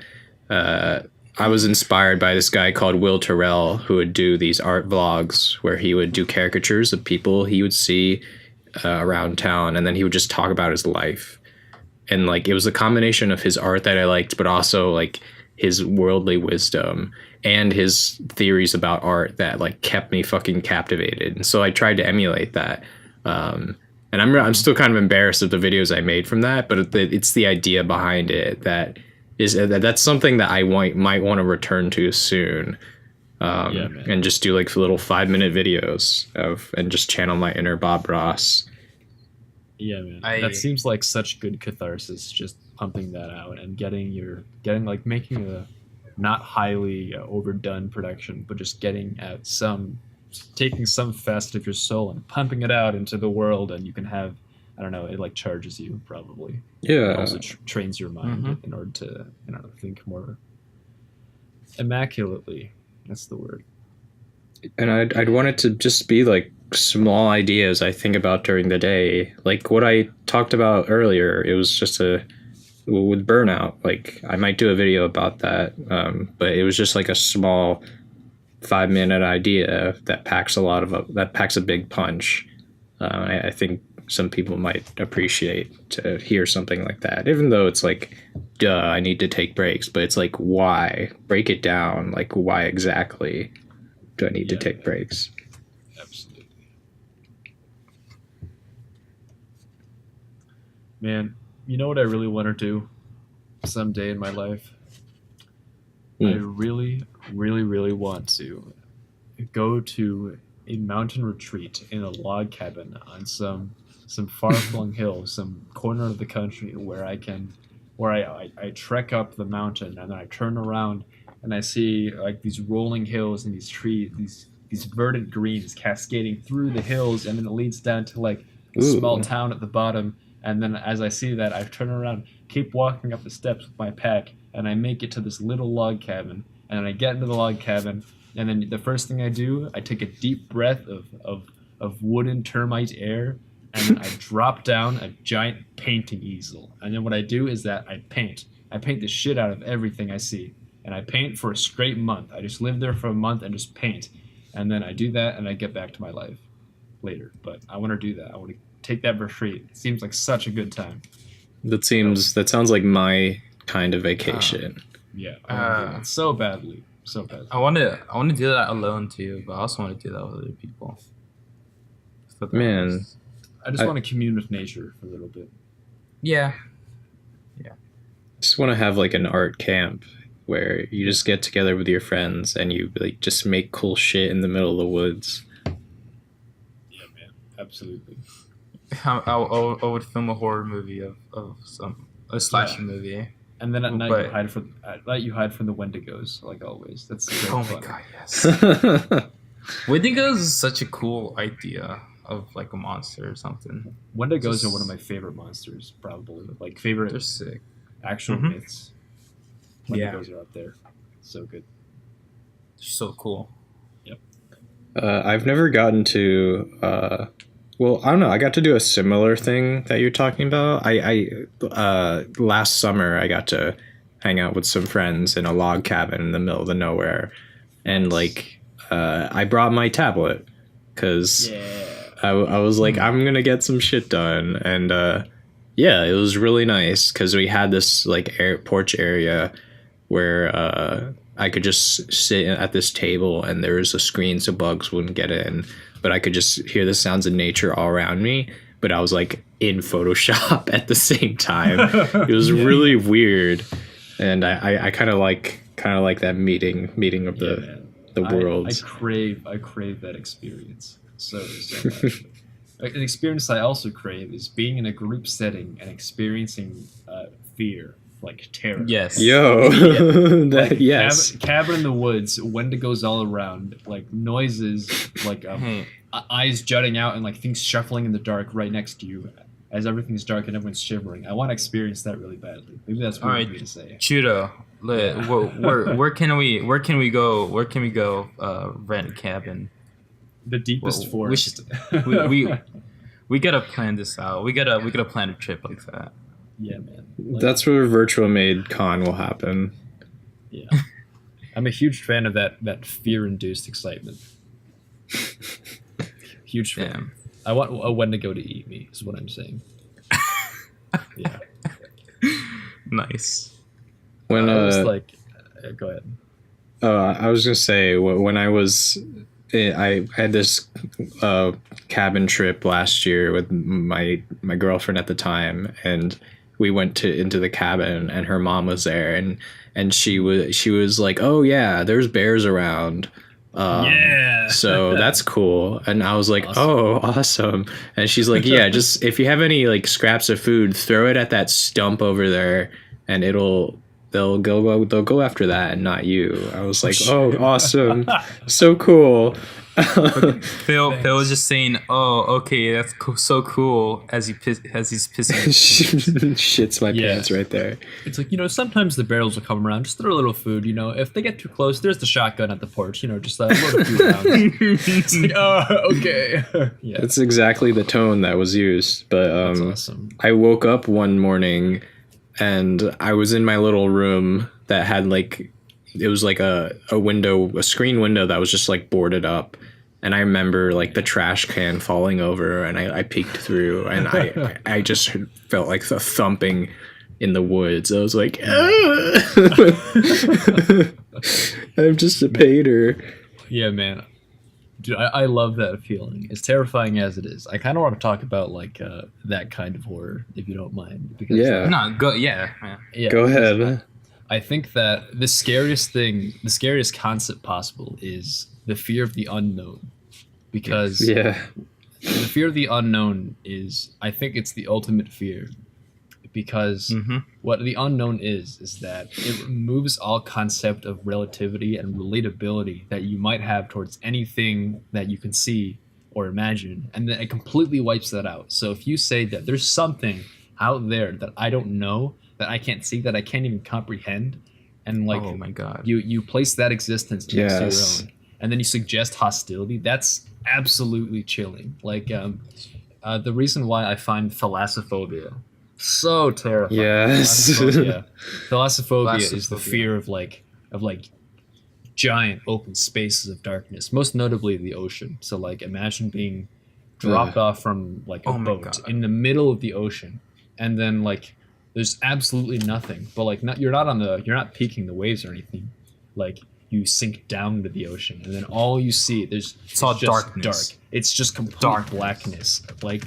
Speaker 3: I was inspired by this guy called Will Terrell, who would do these art vlogs where he would do caricatures of people he would see around town, and then he would just talk about his life. And like it was a combination of his art that I liked, but also like his worldly wisdom and his theories about art that like kept me fucking captivated. And so I tried to emulate that. And I'm still kind of embarrassed of the videos I made from that, but it's the idea behind it that's something that I might want to return to soon. And just do like little 5-minute videos and just channel my inner Bob Ross.
Speaker 4: Yeah, man. That seems like such good catharsis, just pumping that out and making a not highly overdone production, but just getting at taking some facet of your soul and pumping it out into the world, and you can have, I don't know, it like charges you probably.
Speaker 3: Yeah.
Speaker 4: It also trains your mind in order to, think more immaculately. That's the word.
Speaker 3: And I'd want it to just be like small ideas I think about during the day. Like what I talked about earlier, it was just with burnout. Like I might do a video about that, but it was just like a small 5-minute idea that packs a big punch. I think some people might appreciate to hear something like that, even though it's like, duh, I need to take breaks. But it's like, why? Break it down. Like, why exactly do I need to take breaks?
Speaker 4: Absolutely. Man, you know what I really want to do someday in my life? I really, really, really want to go to a mountain retreat in a log cabin on some far-flung hill, some corner of the country where I trek up the mountain, and then I turn around and I see like these rolling hills and these trees, these verdant greens cascading through the hills, and then it leads down to like a small town at the bottom. And then as I see that, I turn around, keep walking up the steps with my pack, and I make it to this little log cabin. And then I get into the log cabin, and then the first thing I do, I take a deep breath of wooden termite air, and I drop down a giant painting easel. And then what I do is that I paint the shit out of everything I see. And I paint for a straight month. I just live there for a month and just paint. And then I do that, and I get back to my life later. But I want to do that. I want to take that retreat. It seems like such a good time.
Speaker 3: That sounds like my kind of vacation.
Speaker 4: Yeah, so badly.
Speaker 2: I want to do that alone too, but I also want to do that with other people.
Speaker 3: Man,
Speaker 4: I just want to commune with nature for a little bit.
Speaker 2: Yeah.
Speaker 3: Just want to have like an art camp where you just get together with your friends and you like just make cool shit in the middle of the woods.
Speaker 4: Yeah, man, absolutely.
Speaker 2: I would film a horror movie of a slasher movie.
Speaker 4: And then at night
Speaker 2: But-
Speaker 4: you hide from the Wendigos, like always. That's great
Speaker 2: Oh
Speaker 4: fun.
Speaker 2: my god, yes. Wendigos is such a cool idea of like a monster or something.
Speaker 4: Wendigos are one of my favorite monsters, probably. Like favorite
Speaker 2: They're sick.
Speaker 4: actual
Speaker 2: Mhm.
Speaker 4: myths.
Speaker 2: Yeah.
Speaker 4: Wendigos are up there. So good.
Speaker 2: They're so cool.
Speaker 3: I've never gotten to. Well, I don't know. I got to do a similar thing that you're talking about. I last summer I got to hang out with some friends in a log cabin in the middle of the nowhere, and like I brought my tablet because I was like I'm gonna get some shit done, and yeah, it was really nice because we had this like porch area where I could just sit at this table and there was a screen so bugs wouldn't get in, but I could just hear the sounds of nature all around me. But I was like in Photoshop at the same time. It was really weird, and I kind of like that meeting of the worlds.
Speaker 4: I crave that experience so much. Like, an experience I also crave is being in a group setting and experiencing fear, like terror.
Speaker 2: Yes.
Speaker 3: Yo,
Speaker 4: Like,
Speaker 3: yes.
Speaker 4: cabin in the woods, Wendigos all around, like noises, like
Speaker 2: Hey,
Speaker 4: eyes jutting out and like things shuffling in the dark right next to you as everything's dark and everyone's shivering. I want to experience that really badly. Maybe that's what
Speaker 2: Alright.
Speaker 4: I'm to say.
Speaker 2: Joodough, where can we go? Rent a cabin.
Speaker 4: The deepest
Speaker 2: Well, we
Speaker 4: forest.
Speaker 2: We gotta plan this out. We gotta plan a trip like that.
Speaker 4: Yeah, man. Like,
Speaker 3: That's where Virtua Made Con will happen.
Speaker 4: yeah. I'm a huge fan of that fear-induced excitement. Huge fan.
Speaker 2: Damn.
Speaker 4: I want a Wendigo to eat me. Is what I'm saying. Yeah.
Speaker 2: Nice.
Speaker 3: When
Speaker 4: I was like, go ahead.
Speaker 3: I was gonna say when I had this cabin trip last year with my girlfriend at the time, and we went into the cabin, and her mom was there, and she was like, "Oh yeah, there's bears around."
Speaker 4: Yeah.
Speaker 3: So that's cool. And I was like,
Speaker 4: Awesome.
Speaker 3: "Oh, awesome." And she's like, "Yeah, just if you have any like scraps of food, throw it at that stump over there, and they'll go after that and not you." I was like, "Oh, awesome. So cool."
Speaker 2: Phil was just saying, "Oh, okay, that's so cool." As he's pissing.
Speaker 3: Shits my
Speaker 4: Yeah.
Speaker 3: pants right there.
Speaker 4: It's like, sometimes the barrels will come around. Just throw a little food, If they get too close, there's the shotgun at the porch, just load a few rounds. It's like, oh, okay. Yeah,
Speaker 3: That's exactly the tone that was used. But
Speaker 4: that's awesome.
Speaker 3: I woke up one morning and I was in my little room that had like, it was like a window, a screen window that was just like boarded up. And I remember like the trash can falling over, and I peeked through, and I just felt like the thumping in the woods. I was like, I'm just a painter.
Speaker 4: Yeah, man. Dude, I love that feeling. As terrifying as it is. I kind of want to talk about like that kind of horror, if you don't mind. Because,
Speaker 3: Yeah.
Speaker 2: No, go. Yeah.
Speaker 4: yeah.
Speaker 3: Go ahead.
Speaker 4: I think that the scariest concept possible is the fear of the unknown. Because
Speaker 3: Yeah.
Speaker 4: the fear of the unknown is, I think it's the ultimate fear. Because
Speaker 2: Mm-hmm.
Speaker 4: what the unknown is that it removes all concept of relativity and relatability that you might have towards anything that you can see or imagine, and then it completely wipes that out. So if you say that there's something out there that I don't know, that I can't see, that I can't even comprehend, and like
Speaker 2: Oh my god.
Speaker 4: you place that existence next
Speaker 3: Yes.
Speaker 4: to your own, and then you suggest hostility, that's absolutely chilling. Like the reason why I find thalassophobia so terrifying.
Speaker 3: Yes.
Speaker 4: Thalassophobia is the
Speaker 2: Thalassophobia.
Speaker 4: fear of like giant open spaces of darkness, most notably the ocean. So like imagine being dropped off from like a
Speaker 2: Oh my
Speaker 4: boat
Speaker 2: God.
Speaker 4: in the middle of the ocean, and then like there's absolutely nothing, but like you're not peeking the waves or anything. Like you sink down into the ocean, and then all you see it's
Speaker 2: all
Speaker 4: just
Speaker 2: darkness.
Speaker 4: dark. It's just complete
Speaker 2: Darkness.
Speaker 4: blackness. Like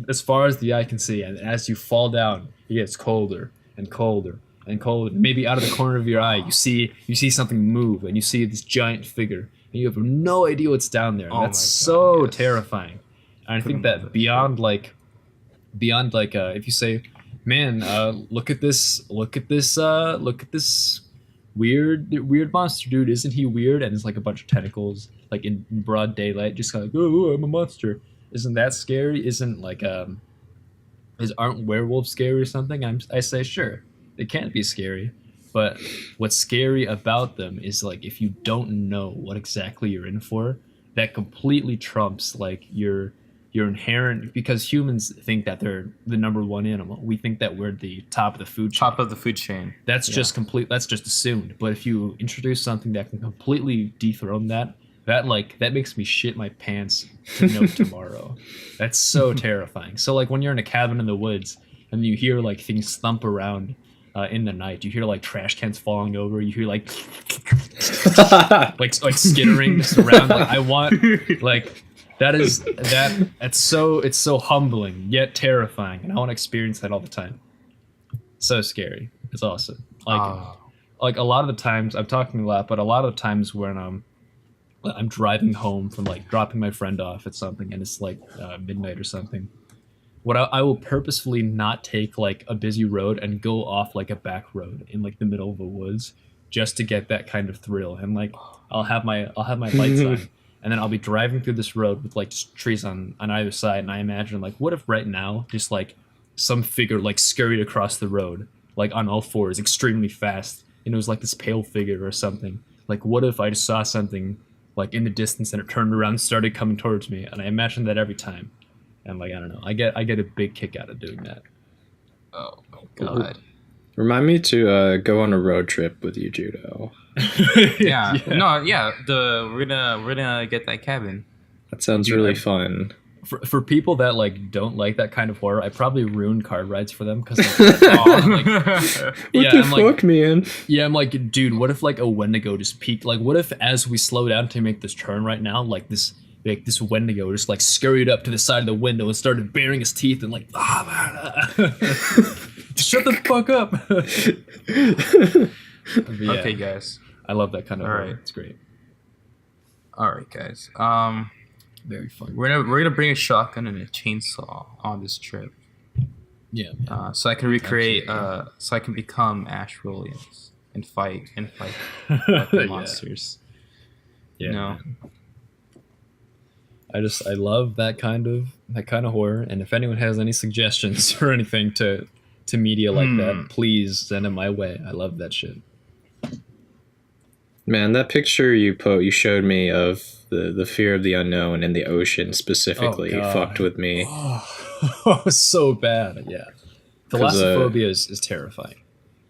Speaker 4: as far as the eye can see, and as you fall down, it gets colder and colder and cold. Maybe out of the corner of your eye, you see something move, and you see this giant figure, and you have no idea what's down there. And that's so terrifying. And I think that beyond like, if you say, man, look at this weird monster, dude. Isn't he weird? And it's like a bunch of tentacles, like in broad daylight, just kind of like, oh, I'm a monster. Isn't that scary? Isn't like aren't werewolves scary or something? I say sure, they can't be scary, but what's scary about them is like if you don't know what exactly you're in for, that completely trumps like your inherent, because humans think that they're the number one animal. We think that we're the top of the food chain. That's just assumed. But if you introduce something that can completely dethrone that makes me shit my pants to no tomorrow. That's so terrifying. So like when you're in a cabin in the woods and you hear like things thump around in the night, you hear like trash cans falling over, you hear like like skittering just around. Like I want like it's so humbling yet terrifying, and I want to experience that all the time. So scary. It's awesome. Like a lot of the times I'm talking a lot, but a lot of the times when I'm driving home from like dropping my friend off at something and it's like midnight or something, what I will purposefully not take like a busy road and go off like a back road in like the middle of the woods just to get that kind of thrill. And like I'll have my lights on, and then I'll be driving through this road with like just trees on either side, and I imagine like, what if right now just like some figure like scurried across the road like on all fours extremely fast, and it was like this pale figure or something. Like what if I just saw something like in the distance and it turned around and started coming towards me? And I imagine that every time, and like I don't know, I get a big kick out of doing that.
Speaker 2: Oh my god.
Speaker 3: Remind me to go on a road trip with you, Joodough.
Speaker 2: We're gonna get that cabin.
Speaker 3: That sounds really fun.
Speaker 4: For people that like don't like that kind of horror, I probably ruined card rides for them because
Speaker 3: man?
Speaker 4: Yeah, I'm like, dude, what if like a Wendigo just peeked? Like, what if as we slow down to make this turn right now, like this Wendigo just like scurried up to the side of the window and started baring his teeth and like, shut the fuck up.
Speaker 2: Yeah. Okay, guys.
Speaker 4: I love that kind of horror.
Speaker 2: Right.
Speaker 4: It's great.
Speaker 2: All right, guys.
Speaker 4: Very fun.
Speaker 2: We're gonna bring a shotgun and a chainsaw on this trip.
Speaker 4: Yeah.
Speaker 2: So I can recreate. So I can become Ash Williams and fight the monsters.
Speaker 4: Yeah.
Speaker 2: You know.
Speaker 4: I love that kind of horror, and if anyone has any suggestions or anything to media like that, please send them my way. I love that shit.
Speaker 3: Man, that picture you showed me of the fear of the unknown in the ocean specifically fucked with me.
Speaker 4: Oh, so bad. Yeah. Thalassophobia is terrifying.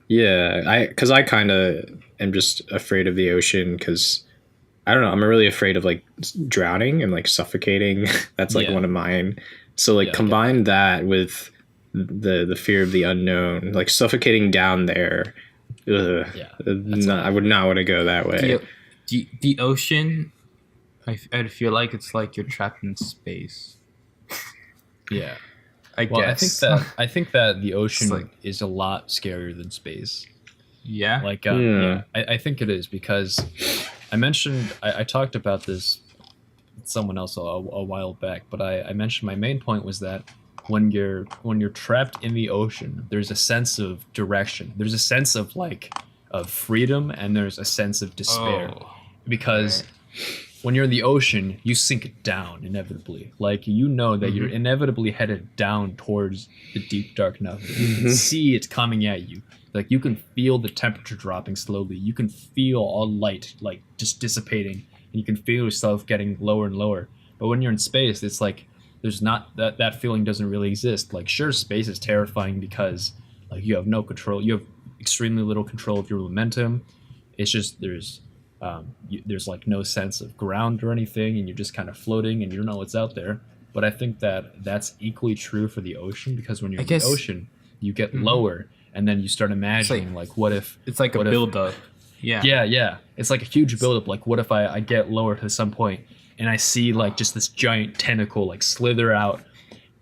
Speaker 3: Yeah, because I kind of am just afraid of the ocean because I don't know. I'm really afraid of like drowning and like suffocating. That's like one of mine. So like combine that with the fear of the unknown, like suffocating down there. I would not want to go that way.
Speaker 2: The ocean, I feel like it's like you're trapped in space.
Speaker 4: Yeah,
Speaker 2: I guess.
Speaker 4: I think that the ocean is a lot scarier than space.
Speaker 2: Yeah,
Speaker 4: like I think it is because I talked about this with someone else a while back, but I mentioned my main point was that when you're trapped in the ocean, there's a sense of direction. There's a sense of of freedom, and there's a sense of despair. Because when you're in the ocean, you sink down inevitably. Like you know that you're inevitably headed down towards the deep dark nothing. You can see it coming at you. Like you can feel the temperature dropping slowly. You can feel all light like just dissipating, and you can feel yourself getting lower and lower. But when you're in space, it's like there's not that feeling doesn't really exist. Like sure, space is terrifying because like you have no control. You have extremely little control of your momentum. It's just there's like no sense of ground or anything, and you're just kind of floating and you don't know what's out there. But I think that that's equally true for the ocean, because when you're in the ocean, you get lower, and then you start imagining like what if
Speaker 2: it's like a build-up.
Speaker 4: Yeah. It's like a huge build-up. Like what if I get lower to some point and I see like just this giant tentacle like slither out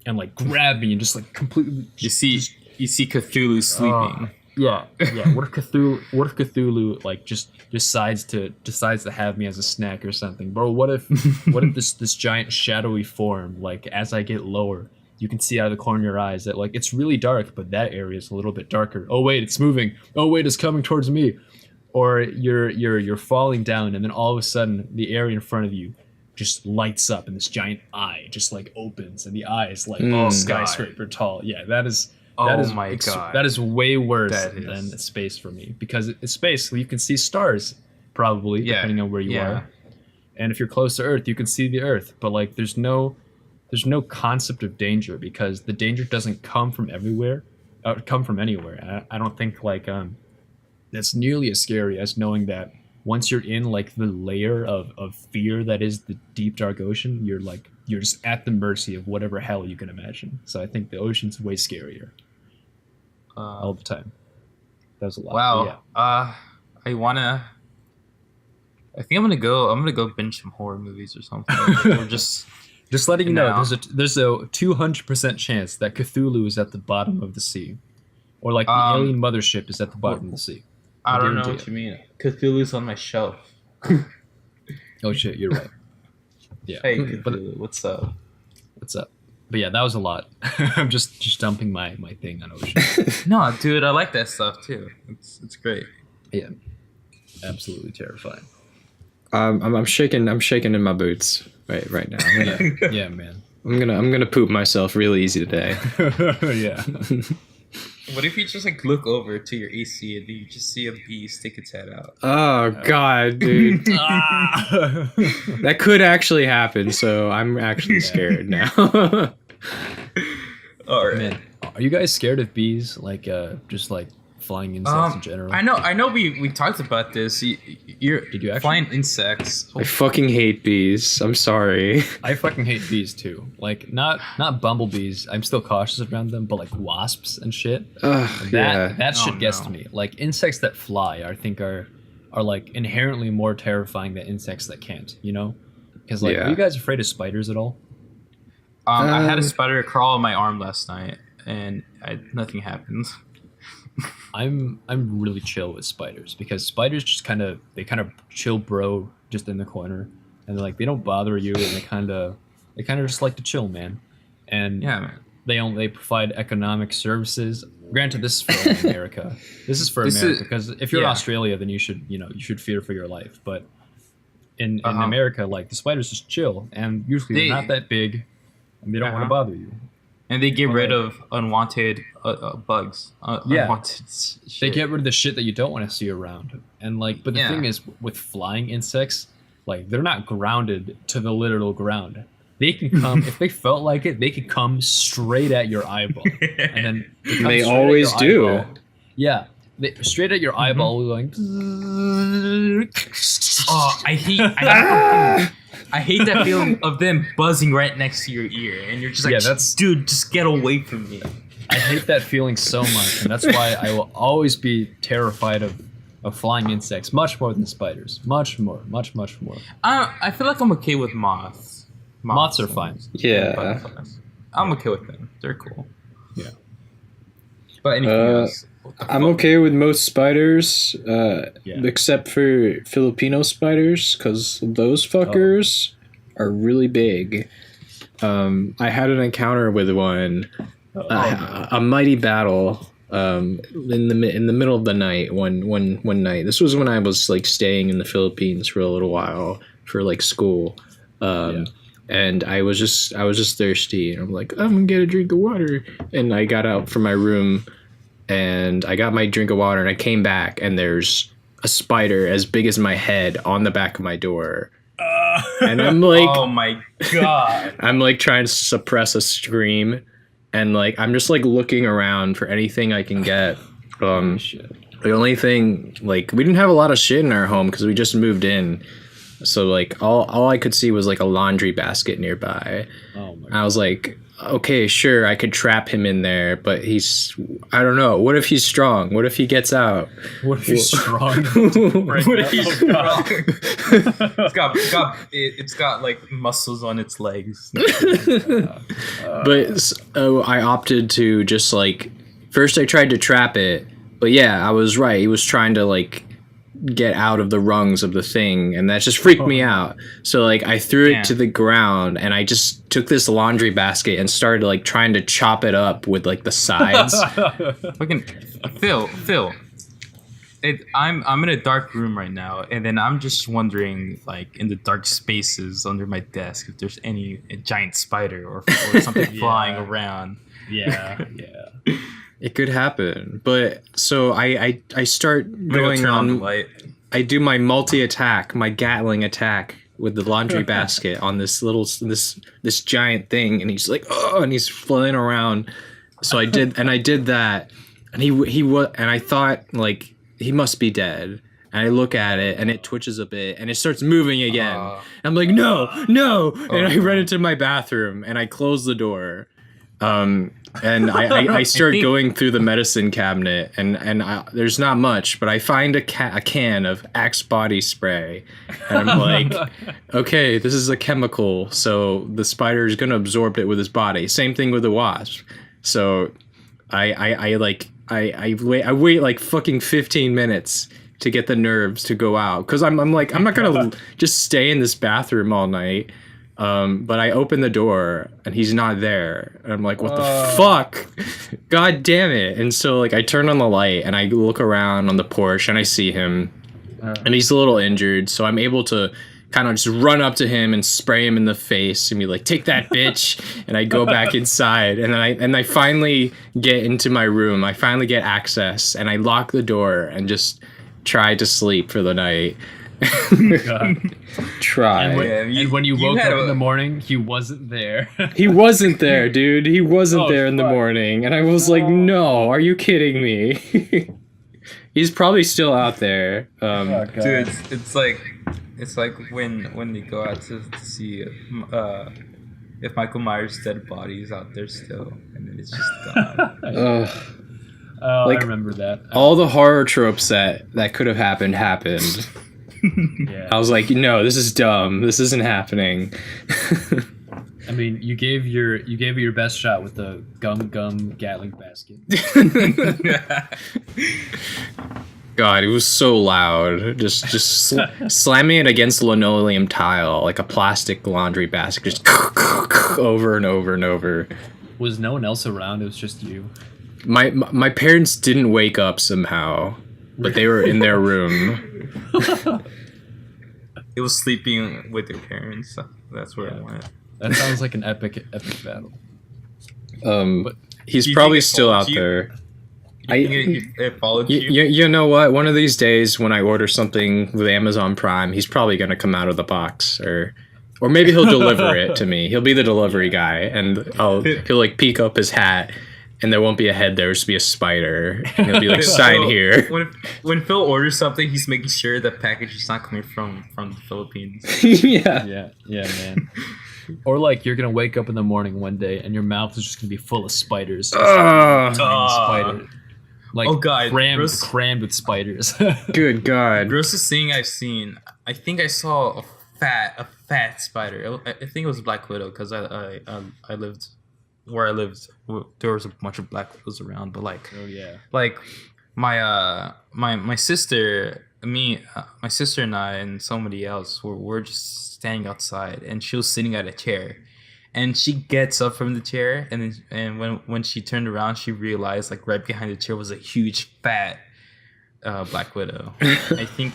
Speaker 4: and like grab me and just like completely.
Speaker 2: You see Cthulhu sleeping.
Speaker 4: What if Cthulhu like just decides to have me as a snack or something, bro? What if this giant shadowy form, like as I get lower, you can see out of the corner of your eyes that like it's really dark, but that area is a little bit darker. Oh wait, it's moving. Oh wait, it's coming towards me. Or you're falling down, and then all of a sudden the area in front of you just lights up, and this giant eye just like opens, and the eye is like skyscraper tall. Yeah, that is
Speaker 2: God.
Speaker 4: That is way worse than space for me, because it's space. You can see stars probably depending on where you are, and if you're close to Earth, you can see the Earth. But like, there's no concept of danger, because the danger doesn't come from everywhere, come from anywhere. I don't think like that's nearly as scary as knowing that once you're in like the layer of fear that is the deep dark ocean, you're just at the mercy of whatever hell you can imagine. So I think the ocean's way scarier all the time. That was a lot.
Speaker 2: Wow. I think I'm gonna go binge some horror movies or something, or just
Speaker 4: letting you know, there's a 200% chance that Cthulhu is at the bottom of the sea, or like the alien mothership is at the bottom of the sea.
Speaker 2: I don't know what you mean. Cthulhu's on my shelf.
Speaker 4: Oh shit, you're right. Yeah.
Speaker 2: Hey, Cthulhu, what's up?
Speaker 4: What's up? But yeah, that was a lot. I'm just dumping my thing on ocean.
Speaker 2: No, dude, I like that stuff too. It's great.
Speaker 4: Yeah, absolutely terrifying.
Speaker 3: I'm shaking in my boots right now.
Speaker 4: Yeah, man.
Speaker 3: I'm gonna poop myself real easy today.
Speaker 4: Yeah.
Speaker 2: What if you just like look over to your AC and you just see a bee stick its head out?
Speaker 3: Oh god, dude. That could actually happen, so I'm actually scared now.
Speaker 2: All right.
Speaker 4: Man, are you guys scared of bees? Like just like flying insects in general?
Speaker 2: I know we talked about this. Did you actually? Flying insects.
Speaker 3: I fucking hate bees. I'm sorry.
Speaker 4: I fucking hate bees too. Like not bumblebees. I'm still cautious around them, but like wasps and shit. That shit gets to me. Like insects that fly, I think are like inherently more terrifying than insects that can't. You know? Because like, are you guys afraid of spiders at all?
Speaker 2: I had a spider crawl on my arm last night, and nothing happened.
Speaker 4: I'm really chill with spiders, because spiders just kind of chill bro just in the corner, and like they don't bother you, and they kind of just like to chill, man. And
Speaker 2: yeah, man.
Speaker 4: They provide economic services. Granted, this is for America. This is for America, because if you're in Australia, then you should fear for your life. But in America, like the spiders just chill, and usually they're not that big, and they don't want to bother you.
Speaker 2: And they get rid of unwanted bugs. Unwanted shit.
Speaker 4: They get rid of the shit that you don't want to see around. And like, but the thing is, with flying insects, like they're not grounded to the literal ground. They can come if they felt like it. They could come straight at your eyeball, and then
Speaker 3: they always do.
Speaker 4: Eyeball. Yeah, straight at your eyeball, going.
Speaker 2: Oh, I hate that feeling of them buzzing right next to your ear, and you're just like, dude, just get away from me.
Speaker 4: I hate that feeling so much, and that's why I will always be terrified of flying insects, much more than spiders. Much more.
Speaker 2: I feel like I'm okay with moths.
Speaker 4: Moths are fine.
Speaker 3: Yeah.
Speaker 2: I'm okay with them. They're cool.
Speaker 4: Yeah.
Speaker 2: But anything else?
Speaker 3: I'm okay with most spiders, except for Filipino spiders, because those fuckers are really big. I had an encounter with one, a mighty battle, in the middle of the night. One night. This was when I was like staying in the Philippines for a little while for like school. And I was just thirsty, and I'm like, I'm gonna get a drink of water, and I got out from my room. And I got my drink of water, and I came back, and there's a spider as big as my head on the back of my door. And I'm like,
Speaker 2: oh my god!
Speaker 3: I'm like trying to suppress a scream, and like I'm just like looking around for anything I can get. The only thing, like, we didn't have a lot of shit in our home because we just moved in, so like all I could see was like a laundry basket nearby.
Speaker 4: Oh my god!
Speaker 3: I was like, okay, sure, I could trap him in there, but I don't know. What if he's strong? What if he gets out?
Speaker 4: What if he's strong?
Speaker 2: What if he's strong? It's got like muscles on its legs.
Speaker 3: But I opted to just like, first I tried to trap it, But yeah, I was right. He was trying to like get out of the rungs of the thing, and that just freaked me out. So like I threw it to the ground, and I just took this laundry basket and started like trying to chop it up with like the sides.
Speaker 2: Fucking Phil. I'm in a dark room right now, and then I'm just wondering, like, in the dark spaces under my desk, if there's a giant spider or something flying around.
Speaker 4: Yeah.
Speaker 3: It could happen. But so I start going
Speaker 2: turn on the
Speaker 3: on.
Speaker 2: light.
Speaker 3: I do my multi-attack, my Gatling attack with the laundry basket on this giant thing, and he's like, oh, and he's flailing around. So I did that, and and I thought like he must be dead. And I look at it, and it twitches a bit, and it starts moving again. I'm like, no, and I run into my bathroom, and I close the door. And I start going through the medicine cabinet, and there's not much, but I find a can of Axe body spray, and I'm like, okay, this is a chemical, so the spider is gonna absorb it with his body. Same thing with the wasp. So I wait like fucking 15 minutes to get the nerves to go out, because I'm like, I'm not gonna just stay in this bathroom all night. But I open the door and he's not there. And I'm like, what the fuck? God damn it. And so like I turn on the light and I look around on the porch and I see him, and he's a little injured. So I'm able to kind of just run up to him and spray him in the face and be like, take that, bitch. And I go back inside, and I finally get into my room. I finally get access, and I lock the door and just try to sleep for the night.
Speaker 4: God.
Speaker 3: Try.
Speaker 4: And when you woke up in the morning, he wasn't there.
Speaker 3: He wasn't there, dude. He wasn't there in the morning. And I was like, no, are you kidding me? He's probably still out there.
Speaker 2: Dude, it's like when they go out to see if Michael Myers' dead body is out there still, and then it's just gone.
Speaker 3: Like,
Speaker 4: I remember that.
Speaker 3: All the horror tropes that could have happened.
Speaker 4: Yeah.
Speaker 3: I was like, no, this is dumb. This isn't happening.
Speaker 4: I mean, you gave it your best shot with the gum Gatling basket.
Speaker 3: God, it was so loud. Just slamming it against linoleum tile like a plastic laundry basket, just over and over and over.
Speaker 4: Was no one else around? It was just you.
Speaker 3: My parents didn't wake up somehow, but they were in their room.
Speaker 2: It was sleeping with your parents. So that's where I went.
Speaker 4: That sounds like an epic battle.
Speaker 3: But he's probably still out there.
Speaker 2: It followed you?
Speaker 3: You know what? One of these days, when I order something with Amazon Prime, he's probably gonna come out of the box, or maybe he'll deliver it to me. He'll be the delivery guy, and he'll like peek up his hat, and there won't be a head there, just be a spider. And he'll be like, sign here.
Speaker 2: When Phil orders something, he's making sure the package is not coming from the Philippines.
Speaker 4: Yeah, man. Or like you're gonna wake up in the morning one day and your mouth is just gonna be full of spiders. Spider. Like,
Speaker 2: oh god,
Speaker 4: crammed with spiders.
Speaker 3: Good god.
Speaker 2: Grossest thing I've seen. I think I saw a fat spider. I think it was a black widow, because I lived where I lived. There was a bunch of black widows around, but like,
Speaker 4: oh yeah,
Speaker 2: like my sister, my sister and I and somebody else were just standing outside, and she was sitting at a chair, and she gets up from the chair, and when she turned around, she realized like right behind the chair was a huge fat black widow. I think,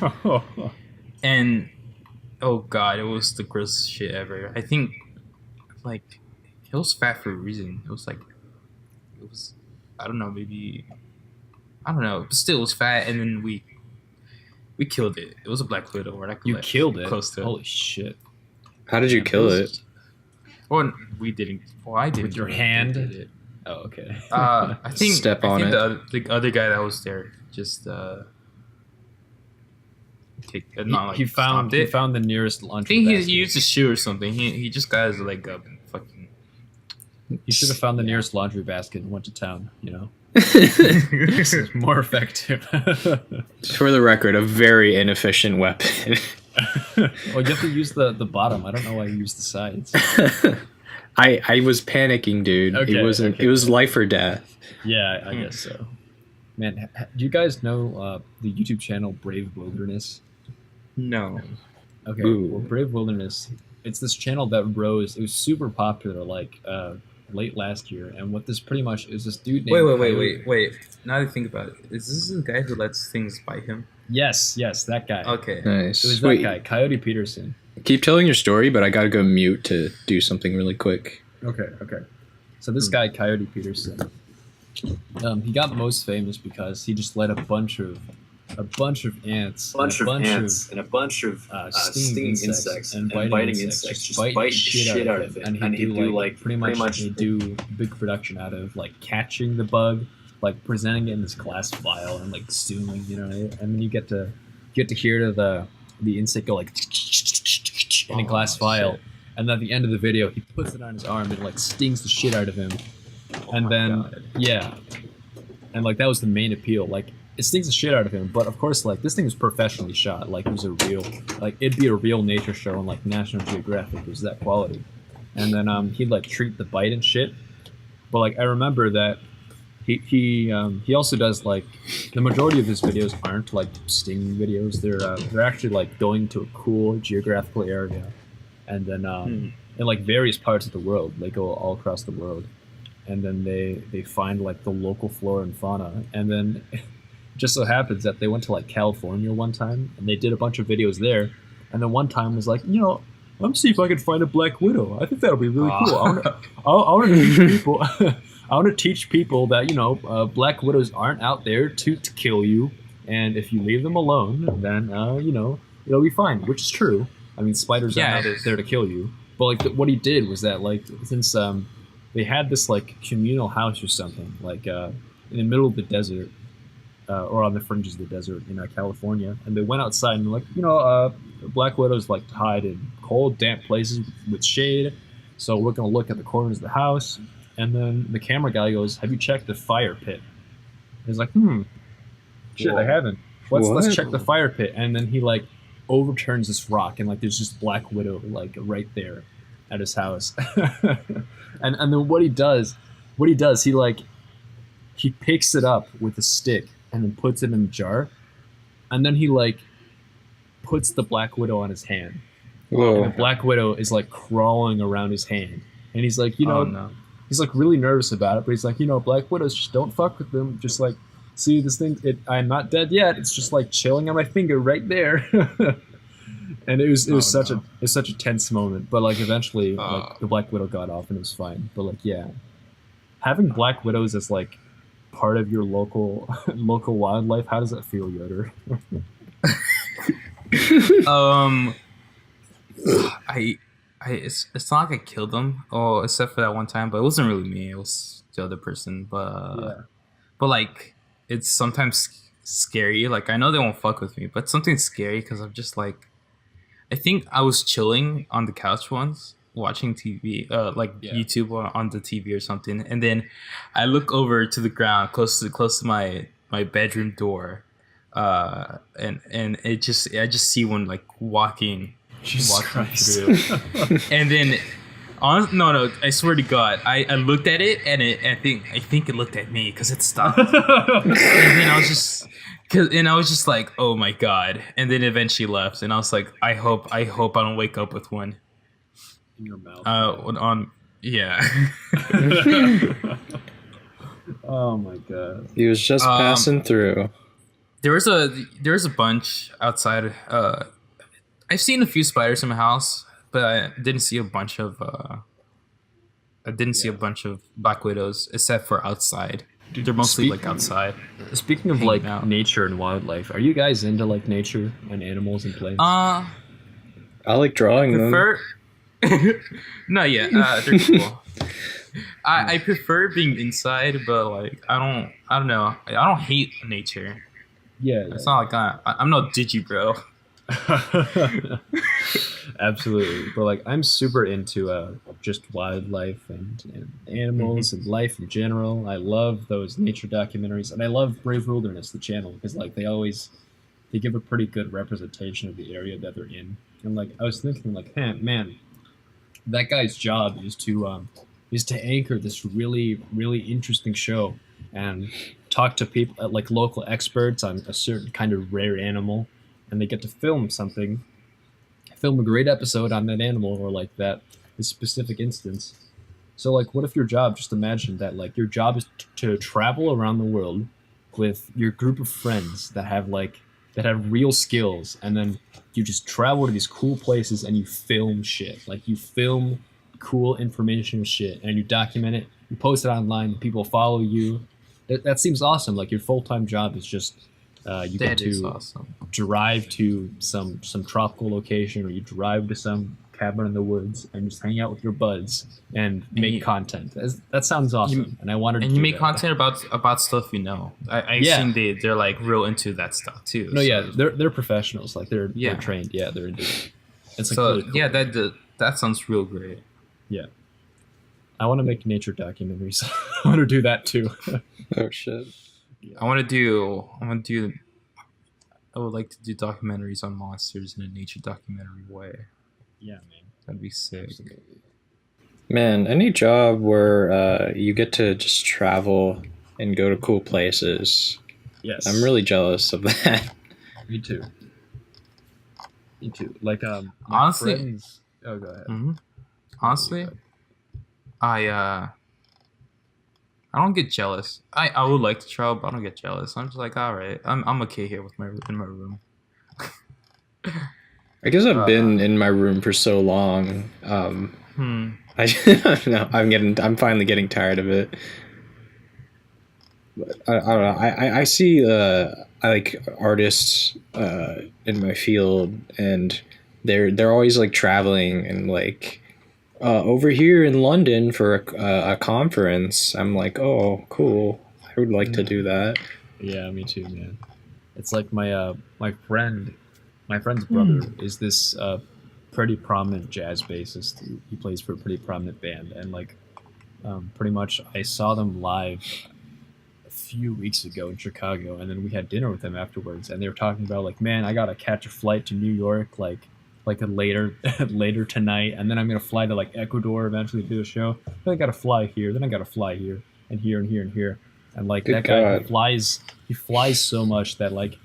Speaker 2: and oh god, it was the grossest shit ever. I think like it was fat for a reason. It was I don't know, but still it was fat, and then we killed it. It was a black widow. We're not
Speaker 4: you killed it.
Speaker 2: Close to
Speaker 4: Holy shit!
Speaker 3: How did you kill it?
Speaker 2: Well, we didn't. Well, I did
Speaker 4: with your hand. Did it. Oh, okay.
Speaker 2: I think
Speaker 3: step on it.
Speaker 2: The other guy that was there just
Speaker 4: he found the nearest laundry.
Speaker 2: I think he used a shoe or something. He just got his leg up and fucking.
Speaker 4: He should have found the nearest laundry basket and went to town. You know. This is more effective.
Speaker 3: For the record, a very inefficient weapon.
Speaker 4: Well, you have to use the bottom. I don't know why you use the sides.
Speaker 3: I was panicking, dude.
Speaker 4: Okay,
Speaker 3: It was life or death.
Speaker 4: Yeah, I guess so. Man, do you guys know the YouTube channel Brave Wilderness?
Speaker 2: No.
Speaker 4: Okay,
Speaker 3: Ooh.
Speaker 4: well, Brave Wilderness, it's this channel that rose. It was super popular like late last year, and what this pretty much is this dude named
Speaker 2: Wait. Now that I think about it, is this the guy who lets things bite him?
Speaker 4: Yes, that guy.
Speaker 2: Okay.
Speaker 3: Nice.
Speaker 4: It was that guy, Coyote Peterson.
Speaker 3: Keep telling your story, but I gotta go mute to do something really quick.
Speaker 4: Okay. So this guy, Coyote Peterson, he got most famous because he just let a bunch of ants,
Speaker 1: and a bunch of
Speaker 4: stinging insects and biting insects just bite the shit out of it. And he'd do like pretty much he'd do big production out of like catching the bug, like presenting it in this glass vial and like stewing, you know, and then you get to hear the insect go like in a glass vial.
Speaker 2: Shit.
Speaker 4: And then at the end of the video, he puts it on his arm and it like stings the shit out of him. And then yeah, and like that was the main appeal. Like it stings the shit out of him, but of course, like this thing was professionally shot. Like it was a real, like it'd be a real nature show on like National Geographic. It was that quality. And then he'd like treat the bite and shit. But like I remember that he also does like the majority of his videos aren't like stinging videos. They're actually like going to a cool geographical area, and then in like various parts of the world. They go all across the world, and then they find like the local flora and fauna. And then it just so happens that they went to like California one time, and they did a bunch of videos there. And then one time was like, you know, let me see if I can find a black widow. I think that'll be really cool. I want to teach people. I want to teach people that, you know, black widows aren't out there to kill you, and if you leave them alone, then you know, it'll be fine, which is true. I mean, spiders aren't out there to kill you. But like what he did was that like since they had this like communal house or something like in the middle of the desert or on the fringes of the desert in California, and they went outside and like, you know, black widows like to hide in cold, damp places with shade. So we're gonna look at the corners of the house. And then the camera guy goes, "Have you checked the fire pit?" He's like, shit, I haven't. Let's check the fire pit." And then he like overturns this rock, and like there's this black widow like right there at his house. and then what he does, he picks it up with a stick and then puts it in a jar, and then he like puts the black widow on his hand.
Speaker 3: Whoa.
Speaker 4: And the black widow is like crawling around his hand, and he's like, you know.
Speaker 2: Oh, no.
Speaker 4: He's like really nervous about it, but he's like, you know, black widows, just don't fuck with them. Just like, see this thing, I'm not dead yet. It's just like chilling on my finger right there. And it was such a tense moment. But like eventually, like the black widow got off and it was fine. But like, yeah, having black widows as like part of your local wildlife, how does that feel, Yodr?
Speaker 2: It's not like I killed them, except for that one time, but it wasn't really me. It was the other person. But like it's sometimes scary. Like I know they won't fuck with me, but something's scary because I'm just like, I think I was chilling on the couch once watching TV, YouTube on the TV or something, and then I look over to the ground close to my bedroom door, and I just see one like walking through. And then no, I swear to God, I looked at it and I think it looked at me because it stopped. And then I was just like, oh my God. And then eventually left, and I was like, I hope I don't wake up with one
Speaker 4: In your mouth.
Speaker 2: Yeah.
Speaker 4: Oh my God.
Speaker 3: He was just passing through.
Speaker 2: There was a bunch outside. I've seen a few spiders in my house, but I didn't see a bunch of black widows except for outside. They're mostly like outside.
Speaker 4: Speaking of like nature and wildlife, are you guys into like nature and animals and plants?
Speaker 3: I like drawing them.
Speaker 2: No, yeah, they're cool. I prefer being inside, but like I don't know. I don't hate nature.
Speaker 4: Yeah.
Speaker 2: It's not like I'm no digi bro.
Speaker 4: Absolutely. But like I'm super into just wildlife and animals and life in general. I love those nature documentaries, and I love Brave Wilderness, the channel, because like they give a pretty good representation of the area that they're in. And like I was thinking like, hey, man, that guy's job is to anchor this really, really interesting show. And talk to people like local experts on a certain kind of rare animal, and they get to film something, film a great episode on that animal or like that this specific instance. So like, what if your job? Just imagine that like your job is to travel around the world with your group of friends that have real skills, and then you just travel to these cool places and you film shit. Like you film cool information shit and you document it. You post it online. People follow you. That seems awesome. Like your full-time job is just you get to drive to some tropical location, or you drive to some cabin in the woods and just hang out with your buds and make content. That sounds awesome. And I wanted.
Speaker 2: And you make content about stuff you know. I've seen they're like real into that stuff too.
Speaker 4: No, so. Yeah, they're professionals. Like they're trained. Yeah, they're into it. It's like
Speaker 2: so
Speaker 4: really cool.
Speaker 2: Yeah, that sounds real great.
Speaker 4: Yeah. I want to make nature documentaries. I want to do that too.
Speaker 3: Oh shit.
Speaker 2: I would like to do documentaries on monsters in a nature documentary way.
Speaker 4: Yeah, man.
Speaker 2: That'd be sick.
Speaker 4: Absolutely.
Speaker 3: Man, any job where you get to just travel and go to cool places.
Speaker 4: Yes.
Speaker 3: I'm really jealous of that.
Speaker 4: Me too. Like
Speaker 2: honestly.
Speaker 4: Friends... Oh, go ahead.
Speaker 2: Mm-hmm. Honestly, I don't get jealous. I would like to travel, but I don't get jealous. I'm just like, all right, I'm okay here with in my room.
Speaker 3: I guess I've been in my room for so long. I don't know. I'm finally getting tired of it. But I don't know. I see I like artists in my field, and they're always like traveling and like over here in London for a conference. I'm like, oh, cool. I would like to do that.
Speaker 4: Yeah, me too, man. It's like my friend's brother is this pretty prominent jazz bassist. He plays for a pretty prominent band, and like pretty much I saw them live a few weeks ago in Chicago, and then we had dinner with them afterwards, and they were talking about like, man, I gotta catch a flight to New York like a later tonight, and then I'm gonna fly to like Ecuador eventually to do a show. Then I gotta fly here, then I gotta fly here and here and here and here, and like
Speaker 3: Good
Speaker 4: that guy
Speaker 3: God.
Speaker 4: he flies so much that like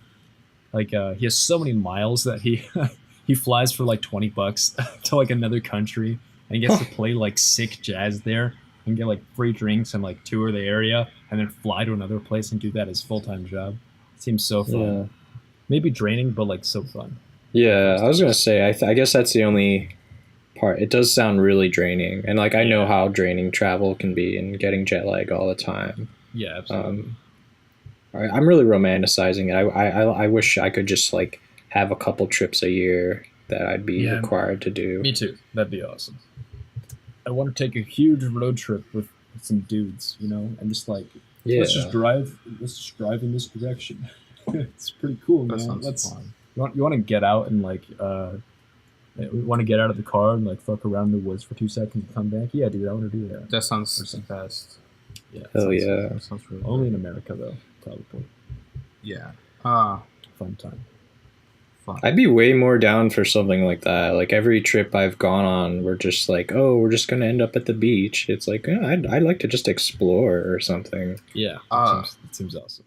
Speaker 4: he has so many miles that he flies for like $20 to like another country and gets to play like sick jazz there and get like free drinks and like tour the area and then fly to another place and do that as full-time job. It seems so fun.
Speaker 3: Yeah.
Speaker 4: Maybe draining, but like so fun.
Speaker 3: Yeah, I was gonna say. I guess that's the only part. It does sound really draining, and like I know how draining travel can be, and getting jet lag all the time.
Speaker 4: Yeah, absolutely.
Speaker 3: I'm really romanticizing it. I wish I could just like have a couple trips a year that I'd be required to do.
Speaker 4: Me too. That'd be awesome. I want to take a huge road trip with some dudes, you know, and just like let's just drive in this direction. It's pretty cool, man. Let's fun. You want to get out and like we want to get out of the car and like fuck around in the woods for 2 seconds and come back. Yeah, dude, I want to do that.
Speaker 2: That sounds the best.
Speaker 4: Yeah.
Speaker 3: Hell yeah.
Speaker 2: That sounds really
Speaker 4: only
Speaker 2: good.
Speaker 4: in America though, probably.
Speaker 2: Yeah.
Speaker 4: Fun time.
Speaker 2: Fun.
Speaker 3: I'd be way more down for something like that. Like every trip I've gone on, we're just like, oh, we're just gonna end up at the beach. It's like, I'd like to just explore or something.
Speaker 4: Yeah. It seems awesome.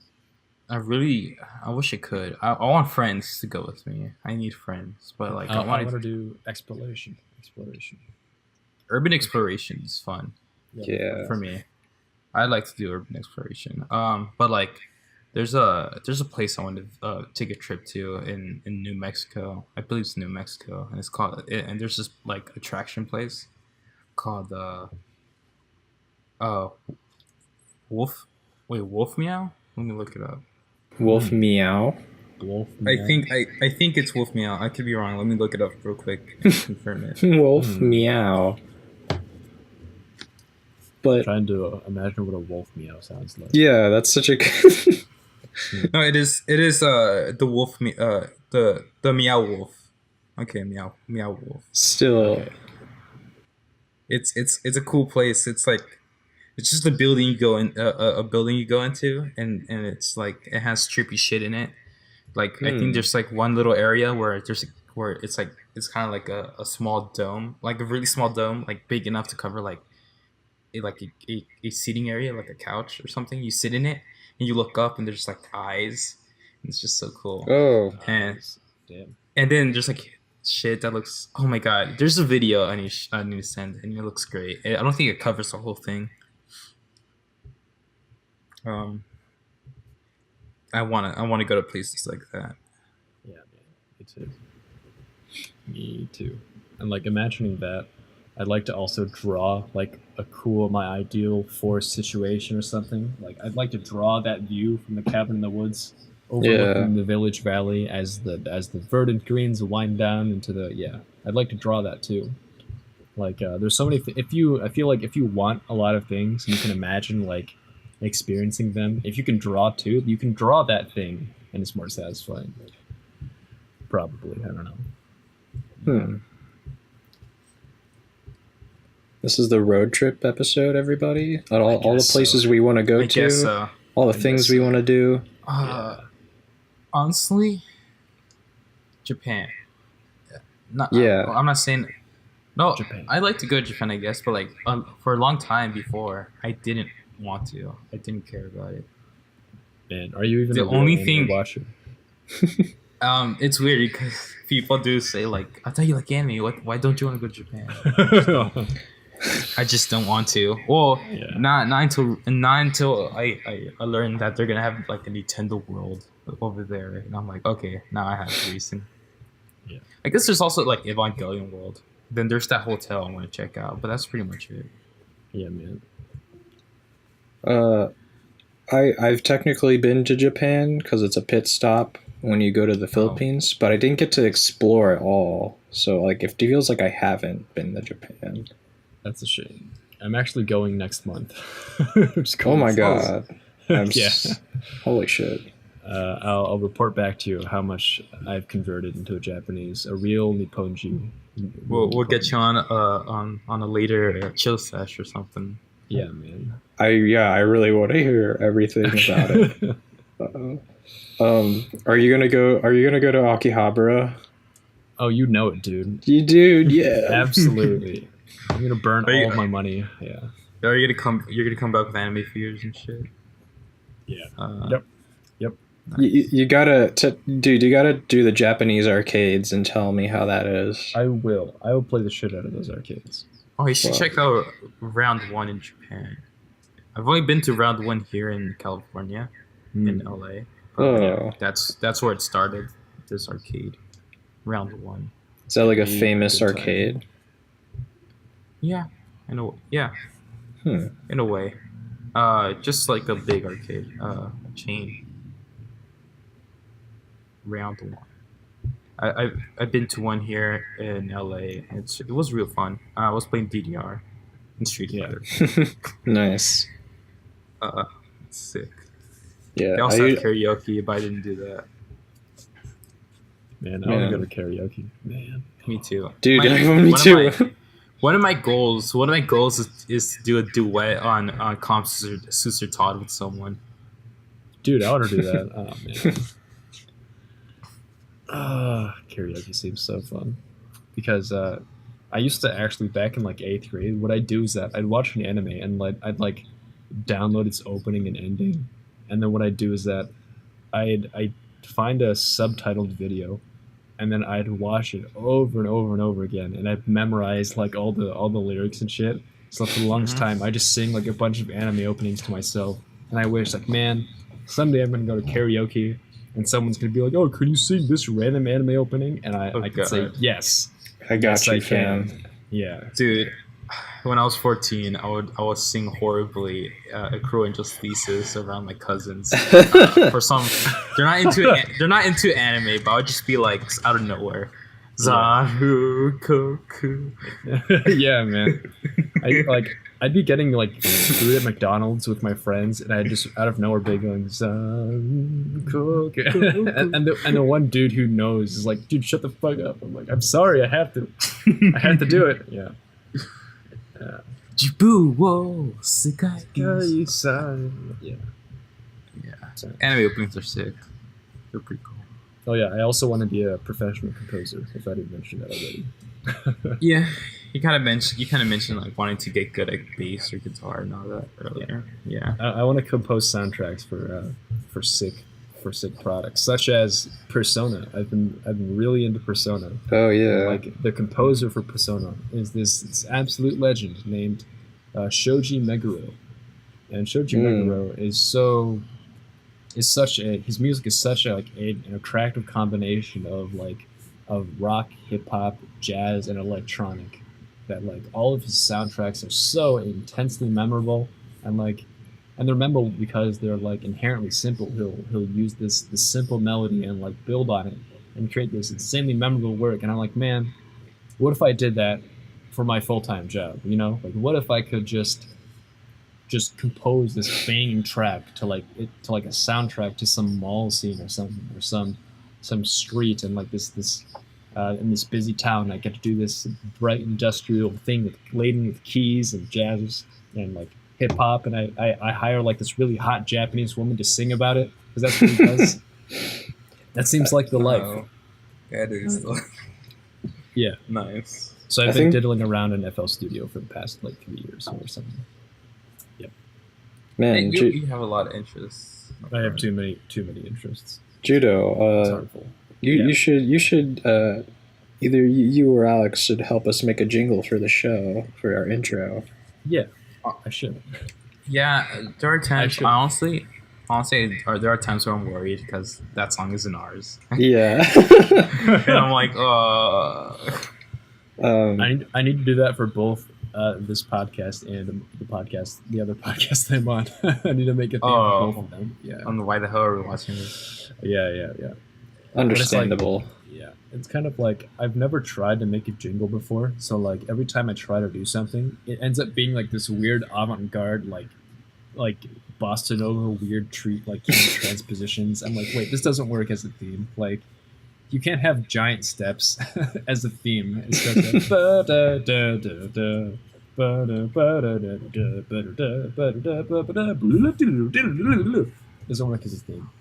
Speaker 2: I wish I could. I want friends to go with me. I need friends, but like
Speaker 4: I want to do exploration.
Speaker 2: Urban exploration is fun.
Speaker 3: Yeah.
Speaker 2: For me, I like to do urban exploration. But like, there's a place I want to take a trip to in New Mexico. I believe it's New Mexico, and it's called. And there's this like attraction place called Wolf Meow. Let me look it up.
Speaker 3: Wolf Meow.
Speaker 2: I think it's Wolf Meow. I could be wrong. Let me look it up real quick. Confirm it.
Speaker 3: Wolf Meow. But
Speaker 4: I'm trying to imagine what a wolf meow sounds like.
Speaker 3: Yeah, that's such a.
Speaker 2: No, it is the wolf the meow wolf. Okay, meow wolf.
Speaker 3: Still.
Speaker 2: Okay. It's a cool place. It's like it's just a building you go in a building you go into, and it's like it has trippy shit in it. Like I think there's like one little area where it's like it's kind of like a small dome, like a really small dome, like big enough to cover like a seating area, like a couch or something. You sit in it, and you look up and there's like eyes. It's just so cool.
Speaker 3: Oh,
Speaker 2: And
Speaker 4: Damn.
Speaker 2: and then there's like shit that looks. Oh my god! There's a video I need to send, and it looks great. I don't think it covers the whole thing. I wanna go to places like that.
Speaker 4: Yeah, man. Me too. Me too. And like imagining that, I'd like to also draw like a cool, my ideal forest situation or something. Like I'd like to draw that view from the cabin in the woods, overlooking the village valley as the verdant greens wind down into the I'd like to draw that too. Like there's so many. I feel like if you want a lot of things, you can imagine like experiencing them. If you can draw too, you can draw that thing, and it's more satisfying. Probably, I don't know.
Speaker 3: This is the road trip episode, everybody. All the places we want to go to. All the things we want to do.
Speaker 2: Honestly, Japan. I'm not saying. No,
Speaker 4: Japan.
Speaker 2: I'd like to go to Japan, I guess, but like for a long time before, I didn't want to. I didn't care about it.
Speaker 4: Man, are you even
Speaker 2: the
Speaker 4: a real
Speaker 2: only
Speaker 4: anime
Speaker 2: thing?
Speaker 4: watcher?
Speaker 2: It's weird because people do say like, "I thought you like anime. Why don't you want to go to Japan?" I just don't want to. Well, not until I learned that they're gonna have like a Nintendo World over there, and I'm like, okay, now I have a reason.
Speaker 4: Yeah.
Speaker 2: I guess there's also like Evangelion World. Then there's that hotel I want to check out, but that's pretty much it.
Speaker 4: Yeah, man.
Speaker 3: I've technically been to Japan because it's a pit stop when you go to the Philippines, but I didn't get to explore it all. So like, it feels like I haven't been to Japan.
Speaker 4: That's a shame. I'm actually going next month.
Speaker 3: Oh my god! Holy shit!
Speaker 4: I'll report back to you how much I've converted into a Japanese, a real Nipponji.
Speaker 2: We'll get you on a later chill sesh or something.
Speaker 4: Yeah, man.
Speaker 3: I really want to hear everything about it. Are you gonna go to Akihabara?
Speaker 4: Oh, you know it, dude.
Speaker 3: You dude, yeah.
Speaker 4: Absolutely. I'm gonna burn all of my money. Yeah.
Speaker 2: Are you gonna come back with anime figures and shit?
Speaker 4: Yeah. Yep.
Speaker 3: You gotta do the Japanese arcades and tell me how that is.
Speaker 4: I will play the shit out of those arcades.
Speaker 2: Oh, you should check out Round 1 in Japan. I've only been to Round 1 here in California, in LA. That's where it started. This arcade, Round 1.
Speaker 3: Is that like a famous arcade?
Speaker 2: Yeah, in a way. Just like a big arcade, chain. Round 1. I've been to one here in LA. It was real fun. I was playing DDR and Street Fighter.
Speaker 3: Nice.
Speaker 2: It's sick.
Speaker 3: Yeah.
Speaker 2: They also have karaoke, but I didn't do that.
Speaker 4: Man, I want to go to karaoke. Man,
Speaker 2: me too,
Speaker 3: dude. Me too.
Speaker 2: One of my goals is to do a duet on Comp Sister Todd with someone.
Speaker 4: Dude, I want to do that. Oh man. Karaoke seems so fun because I used to actually, back in like 8th grade, what I'd do is that I'd watch an anime and I'd like download its opening and ending, and then what I'd do is that I'd find a subtitled video, and then I'd watch it over and over and over again, and I'd memorize like all the lyrics and shit. So for the longest time, I just sing like a bunch of anime openings to myself, and I wish like, man, someday I'm gonna go to karaoke. And someone's gonna be like, "Oh, can you sing this random anime opening?" And I can say, "Yes,
Speaker 3: I got
Speaker 4: yes,
Speaker 3: you,
Speaker 4: I can." Yeah,
Speaker 2: dude. When I was 14, I would sing horribly a Crow Angel's Thesis around my cousins. For some, they're not into anime, but I would just be like out of nowhere. Zaru Koku.
Speaker 4: Yeah, man. I'd be getting like food at McDonald's with my friends, and I'd just out of nowhere be going Zaru Koku. and the one dude who knows is like, "Dude, shut the fuck up." I'm like, "I'm sorry, I have to do it." Yeah.
Speaker 2: Jibu wo sekai
Speaker 4: Yeah.
Speaker 2: Anime openings are sick. They're pretty cool.
Speaker 4: Oh yeah, I also want to be a professional composer, if I didn't mention that already.
Speaker 2: Yeah, You kind of mentioned like wanting to get good at bass or guitar and all that earlier. Yeah.
Speaker 4: I want to compose soundtracks for sick products, such as Persona. I've been really into Persona.
Speaker 3: Oh yeah.
Speaker 4: Like the composer for Persona is this absolute legend named Shoji Meguro, and Shoji Meguro his music is such a an attractive combination of rock, hip hop, jazz, and electronic that like all of his soundtracks are so intensely memorable and they're memorable because they're like inherently simple. He'll use this simple melody and like build on it and create this insanely memorable work. And I'm like, man, what if I did that for my full-time job? You know, like what if I could just compose this banging track to a soundtrack to some mall scene or something, or some street and like this in this busy town. I get to do this bright industrial thing laden with keys and jazz and like hip hop, and I hire like this really hot Japanese woman to sing about it because that's what he does. That seems like the life.
Speaker 2: That is.
Speaker 4: Yeah.
Speaker 2: Nice.
Speaker 4: So I've been diddling around in FL Studio for the past like 3 years or something. Yep.
Speaker 3: Man,
Speaker 2: you have a lot of interests.
Speaker 4: I have too many interests.
Speaker 3: Joodough,
Speaker 4: It's harmful.
Speaker 3: you should either you or Alex should help us make a jingle for the show for our intro.
Speaker 4: Yeah, I should.
Speaker 2: Yeah, there are times. Honestly, there are times where I'm worried because that song isn't ours.
Speaker 3: Yeah.
Speaker 2: And I'm like,
Speaker 4: I need to do that for both this podcast and the other podcast I'm on. I need to make a theme for both of them. Yeah.
Speaker 2: Why the hell are we watching this?
Speaker 4: Yeah.
Speaker 3: Understandable.
Speaker 4: Yeah, it's kind of like I've never tried to make a jingle before, so like every time I try to do something, it ends up being like this weird avant-garde like bossa nova weird treat like transpositions. I'm like, wait, this doesn't work as a theme. Like, you can't have giant steps as a theme. It's just doesn't work as a theme.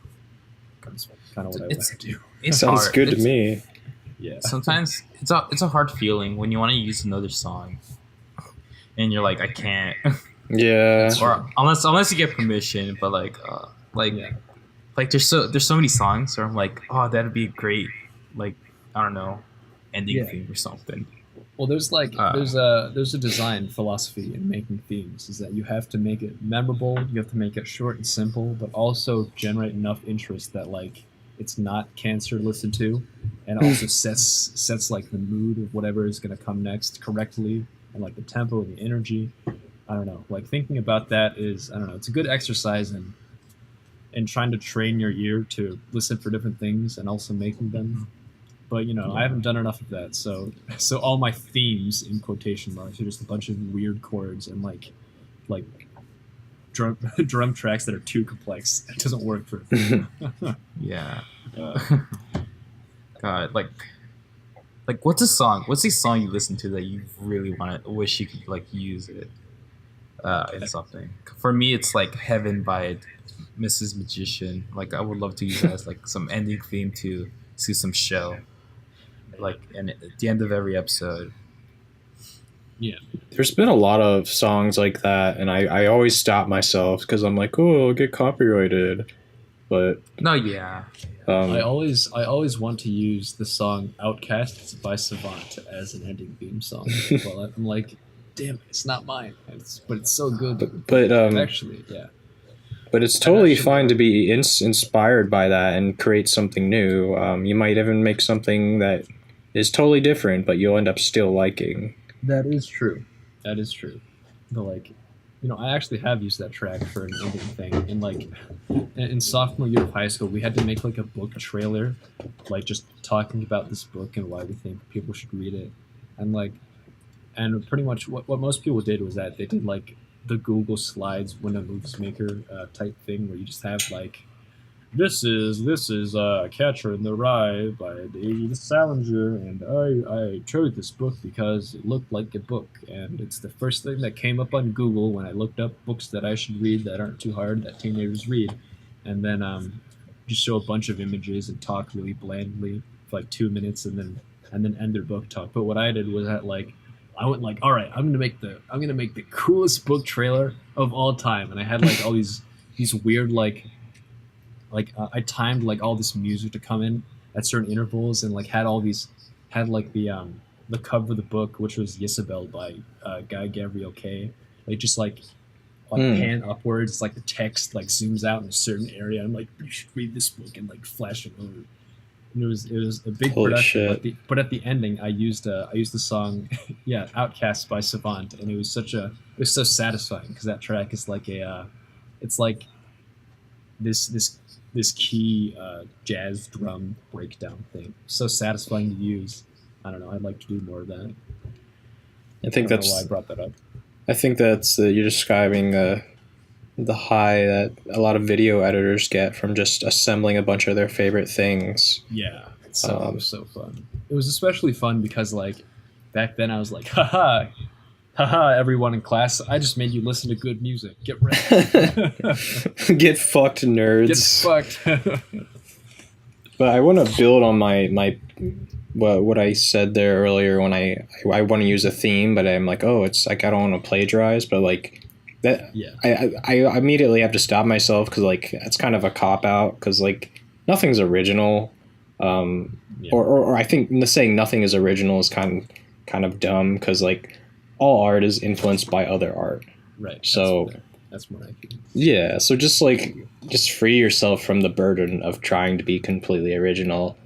Speaker 4: That's kind of what I like to do.
Speaker 2: It
Speaker 3: sounds
Speaker 2: hard.
Speaker 3: good to me.
Speaker 4: Yeah.
Speaker 2: Sometimes it's a hard feeling when you want to use another song, and you're like, I can't.
Speaker 3: Yeah.
Speaker 2: Or unless you get permission, but like there's so many songs where I'm like, oh, that'd be a great, like, I don't know, ending theme or something.
Speaker 4: Well, there's a design philosophy in making themes, is that you have to make it memorable, you have to make it short and simple, but also generate enough interest that like it's not cancer to listen to, and also sets like the mood of whatever is going to come next correctly, and like the tempo and the energy. I don't know, like thinking about that is, I don't know, it's a good exercise in trying to train your ear to listen for different things and also making them. But you know, I haven't done enough of that, so all my themes in quotation marks are just a bunch of weird chords and like drum tracks that are too complex. It doesn't work for
Speaker 2: Yeah. God, like what's a song you listen to that you really wish you could like use it in something? For me, it's like Heaven by Mrs. Magician. Like, I would love to use that as like some ending theme to some show, like, and at the end of every episode.
Speaker 4: Yeah,
Speaker 3: there's been a lot of songs like that, and I always stop myself because I'm like, oh, I'll get copyrighted. But
Speaker 2: no, yeah.
Speaker 4: I always want to use the song "Outcasts" by Savant as an ending theme song. Well, I'm like, damn it, it's not mine. But it's so good.
Speaker 3: But
Speaker 4: actually, yeah.
Speaker 3: But it's totally fine to be inspired by that and create something new. You might even make something that is totally different, but you'll end up still liking.
Speaker 4: That is true. But like, you know, I actually have used that track for an ending thing. And like, in sophomore year of high school, we had to make like a book trailer, like just talking about this book and why we think people should read it. And pretty much what most people did was that they did like the Google Slides Windows Moves Maker type thing, where you just have like, this is Catcher in the Rye by David Salinger, and I chose this book because it looked like a book, and it's the first thing that came up on Google when I looked up books that I should read that aren't too hard that teenagers read, and then just show a bunch of images and talk really blandly for like 2 minutes, and then end their book talk. But what I did was that like I went like, all right, I'm gonna make the coolest book trailer of all time, and I had like all these weird I timed like all this music to come in at certain intervals, and like had like the cover of the book, which was Isabel by Guy Gabriel Kay, like just like pan upwards, like the text like zooms out in a certain area. I'm like, you should read this book, and like flashing over. And it was a big
Speaker 3: Holy
Speaker 4: production,
Speaker 3: shit.
Speaker 4: but at the ending, I used the song, "Outcast" by Savant, and it was so satisfying because that track is like it's like this key jazz drum breakdown thing. So satisfying to use. I don't know. I'd like to do more of that.
Speaker 3: I think
Speaker 4: I don't
Speaker 3: that's
Speaker 4: know why I brought that up.
Speaker 3: I think that's you're describing the high that a lot of video editors get from just assembling a bunch of their favorite things.
Speaker 4: Yeah, it was so fun. It was especially fun because like back then I was like, haha, everyone in class, I just made you listen to good music. Get ready.
Speaker 3: Get fucked, nerds.
Speaker 4: Get fucked.
Speaker 3: But I want to build on my what I said there earlier when I want to use a theme, but I'm like, oh, it's like I don't want to plagiarize, but like that.
Speaker 4: Yeah.
Speaker 3: I immediately have to stop myself because like that's kind of a cop out because like nothing's original, or I think saying nothing is original is kind of dumb because like all art is influenced by other art.
Speaker 4: Right.
Speaker 3: So
Speaker 4: that's more accurate.
Speaker 3: Yeah. So just free yourself from the burden of trying to be completely original.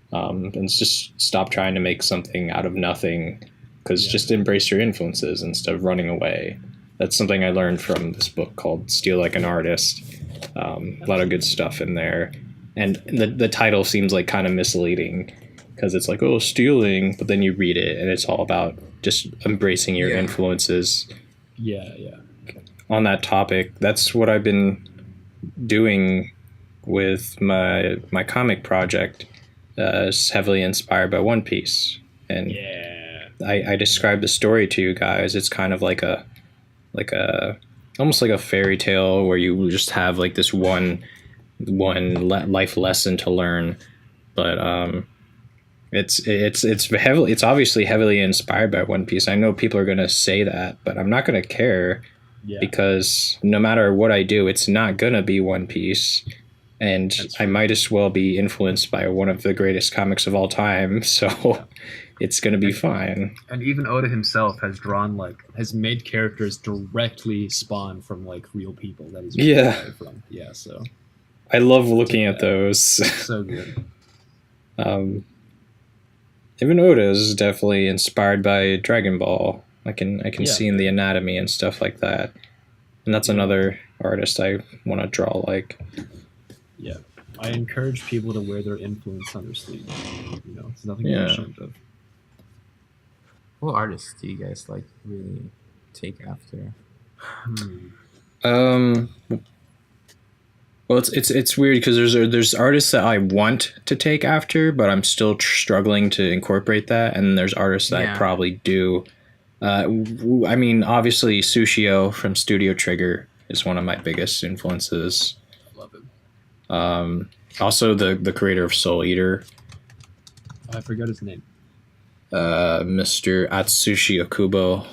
Speaker 3: And just stop trying to make something out of nothing because just embrace your influences instead of running away. That's something I learned from this book called Steal Like an Artist. A lot of good stuff in there. And the title seems like kind of misleading because it's like, oh, stealing, but then you read it and it's all about just embracing your influences.
Speaker 4: Yeah.
Speaker 3: Okay. On that topic, that's what I've been doing with my comic project. Is heavily inspired by One Piece, and I described the story to you guys. It's kind of like a almost like a fairy tale where you just have like this one life lesson to learn, but it's obviously heavily inspired by One Piece. I know people are gonna say that, but I'm not gonna care because no matter what I do, it's not gonna be One Piece. And I might as well be influenced by one of the greatest comics of all time, so it's going to be fine.
Speaker 4: And even Oda himself has made characters directly spawned from like real people that he's from. Yeah, so
Speaker 3: I love looking at those.
Speaker 4: So good.
Speaker 3: Even Oda is definitely inspired by Dragon Ball. I can see in the anatomy and stuff like that. And that's another artist I want to draw like.
Speaker 4: Yeah, I encourage people to wear their influence on their sleeve. You know, it's nothing to be ashamed of.
Speaker 2: What artists do you guys like really take after?
Speaker 3: Well, it's weird because there's artists that I want to take after, but I'm still struggling to incorporate that, and there's artists that I probably do. I mean, obviously, Sushio from Studio Trigger is one of my biggest influences.
Speaker 4: Love him.
Speaker 3: Also the creator of Soul Eater.
Speaker 4: I forgot his name.
Speaker 3: Mr. Atsushi Okubo.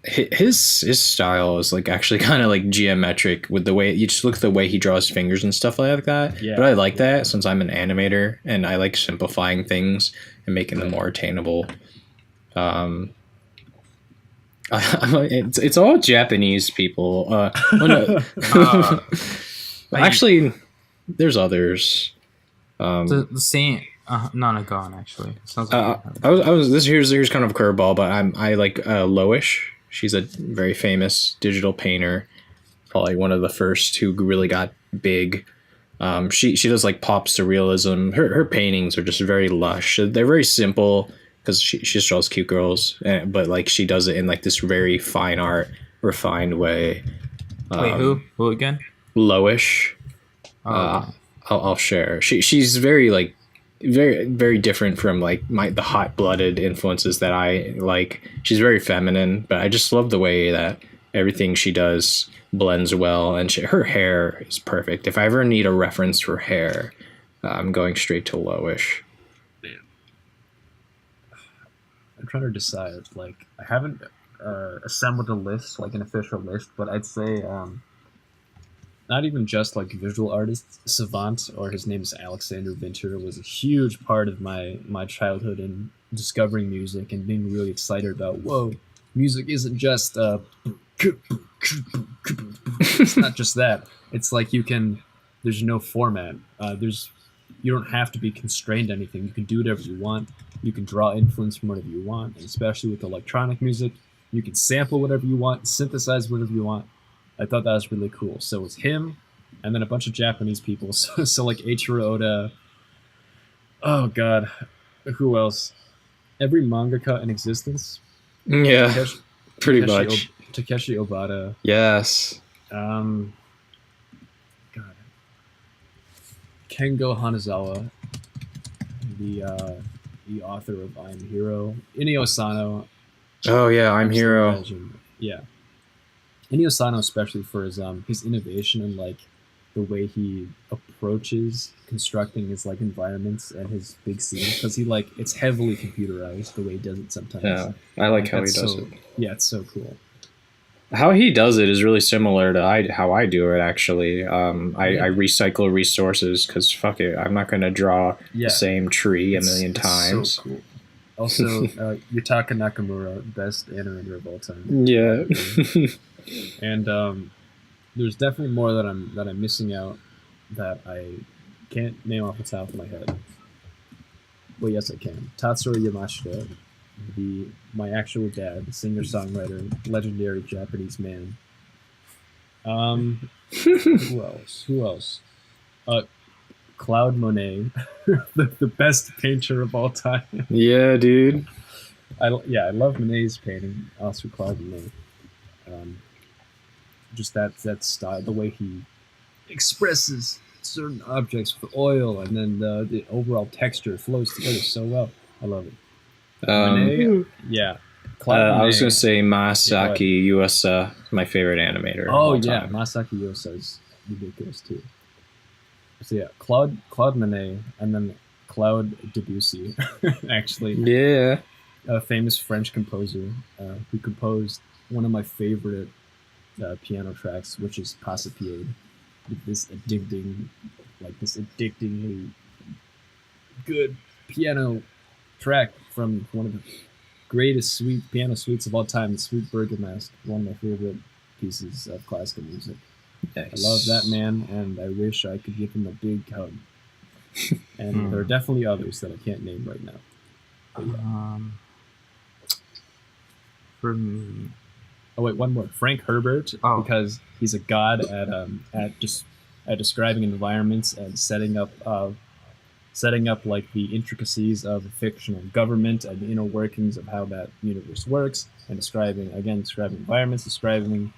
Speaker 3: His style is like actually kind of like geometric with the way you just look at the way he draws fingers and stuff like that. Yeah. But I like that since I'm an animator and I like simplifying things and making them more attainable. It's all Japanese people. Actually, there's others.
Speaker 2: The same. No, go on. Actually, sounds like
Speaker 3: here's kind of a curveball, but I like Loish. She's a very famous digital painter, probably one of the first who really got big. She does like pop surrealism. Her paintings are just very lush. They're very simple. Because she just draws cute girls, but like she does it in like this very fine art, refined way.
Speaker 2: Wait, who again?
Speaker 3: Loish. I'll share. She's very like very very different from like the hot blooded influences that I like. She's very feminine, but I just love the way that everything she does blends well, and her hair is perfect. If I ever need a reference for hair, I'm going straight to Loish.
Speaker 4: trying to decide. Like, I haven't assembled a list, like an official list, but I'd say not even just like visual artist Savant, or his name is Alexander Winter, was a huge part of my childhood in discovering music and being really excited about, whoa, music isn't just it's not just that. It's like there's no format. You don't have to be constrained to anything. You can do whatever you want. You can draw influence from whatever you want, and especially with electronic music, you can sample whatever you want, synthesize whatever you want. I thought that was really cool. So it was him, and then a bunch of Japanese people. So like Eiichiro Oda. Oh god, who else? Every mangaka in existence.
Speaker 3: Yeah, pretty much.
Speaker 4: Takeshi Obata.
Speaker 3: Yes.
Speaker 4: God. Kengo Hanazawa, the author of I Am Hero. Inio Asano.
Speaker 3: Oh yeah, I'm Hero.
Speaker 4: Legend. Yeah. Inio Asano, especially for his innovation and like the way he approaches constructing his like environments and his big scenes, because he like it's heavily computerized the way he does it sometimes.
Speaker 3: Yeah, I like how he does it.
Speaker 4: Yeah, it's so cool.
Speaker 3: How he does it is really similar to how I do it, actually. I recycle resources because, fuck it, I'm not going to draw the same tree a million times.
Speaker 4: So cool. Also, Yutaka Nakamura, best animator of all time.
Speaker 3: Yeah.
Speaker 4: And there's definitely more that I'm missing out that I can't name off the top of my head. Well, yes, I can. Tatsuro Yamashita, my actual dad, singer-songwriter, legendary Japanese man. Who else? Claude Monet, the best painter of all time.
Speaker 3: Yeah, dude.
Speaker 4: I love Monet's painting. Also, Claude Monet. Just that style, the way he expresses certain objects with oil, and then the overall texture flows together so well. I love it. Monet, yeah.
Speaker 3: I was gonna say Masaki Yuasa, my favorite animator.
Speaker 4: Oh yeah, Masaki Yuasa is ridiculous too. So yeah, Claude Monet, and then Claude Debussy, actually.
Speaker 3: Yeah.
Speaker 4: A famous French composer who composed one of my favorite piano tracks, which is Passepied. This addictingly good piano track from one of the greatest piano suites of all time, the Suite Bergamasque, one of my favorite pieces of classical music.
Speaker 3: Nice.
Speaker 4: I love that man, and I wish I could give him a big hug. And there are definitely others that I can't name right now. But yeah.
Speaker 2: For me,
Speaker 4: oh wait, one more. Frank Herbert, because he's a god at describing environments and setting up like the intricacies of a fictional government and the inner workings of how that universe works, and describing environments, describing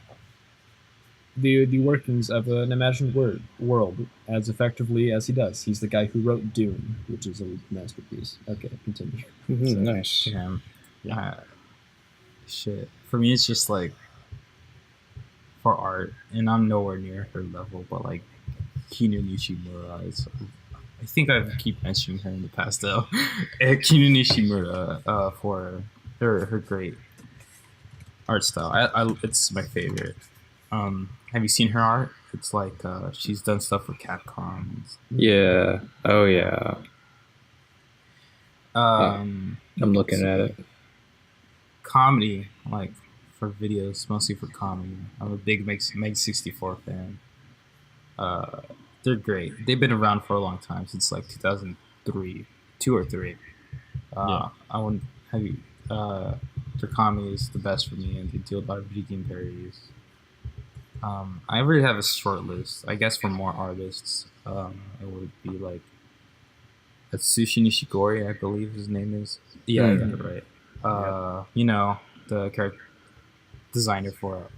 Speaker 4: the workings of an imagined world as effectively as he does. He's the guy who wrote Dune, which is a masterpiece. Okay, continue.
Speaker 3: Nice.
Speaker 2: Yeah. Shit. For me, it's just like for art, and I'm nowhere near her level, but like Kinu Nishimura is. I think I keep mentioning her in the past though. Kinu Nishimura for her great art style. It's my favorite. Have you seen her art? It's like she's done stuff for Capcom.
Speaker 3: Yeah. Oh yeah. I'm looking at it.
Speaker 2: Comedy, like for videos, mostly for comedy. I'm a big Meg 64 fan. They're great. They've been around for a long time, since like 2003, 2 or 3. I wouldn't have you. Their comedy is the best for me, and they do a lot of video game parodies. I really have a short list. I guess for more artists, it would be like Atsushi Nishigori, I believe his name is. Yeah, I got it right. The character designer for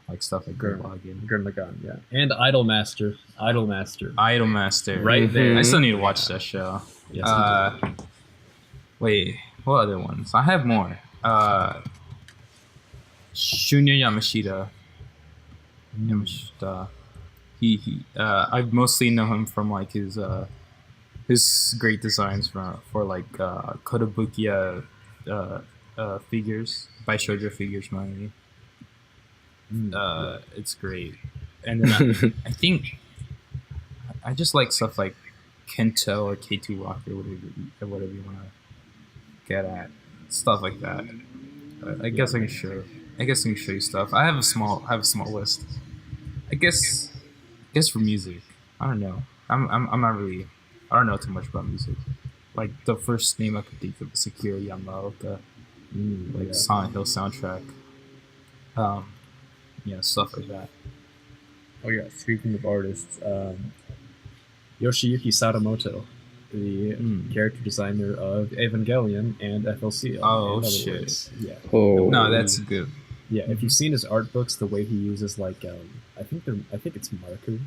Speaker 2: like stuff like Gurren
Speaker 4: Lagann, yeah, and Idolmaster.
Speaker 2: Right there. I still need to watch that show.
Speaker 4: Yes,
Speaker 2: wait, what other ones? I have more. Shunya Yamashita. He I mostly know him from like his great designs for like Kotobukiya figures by Yodr Figures Money. It's great, and then I think I just like stuff like Kento or K2 Rock or whatever you want to get at, stuff like that. I guess I can show. I guess I can show you stuff. I have a small list. I guess for music, I don't know. I'm not really. I don't know too much about music. Like the first name I could think of is Akira Yamaoka, like Silent Hill soundtrack. Yeah, stuff like that.
Speaker 4: Oh yeah, speaking of artists, Yoshiyuki Sadamoto, the character designer of Evangelion and FLC.
Speaker 2: Oh shit!
Speaker 4: Yeah.
Speaker 3: Oh
Speaker 2: no, that's good.
Speaker 4: Yeah, if you've seen his art books, the way he uses like I think it's marker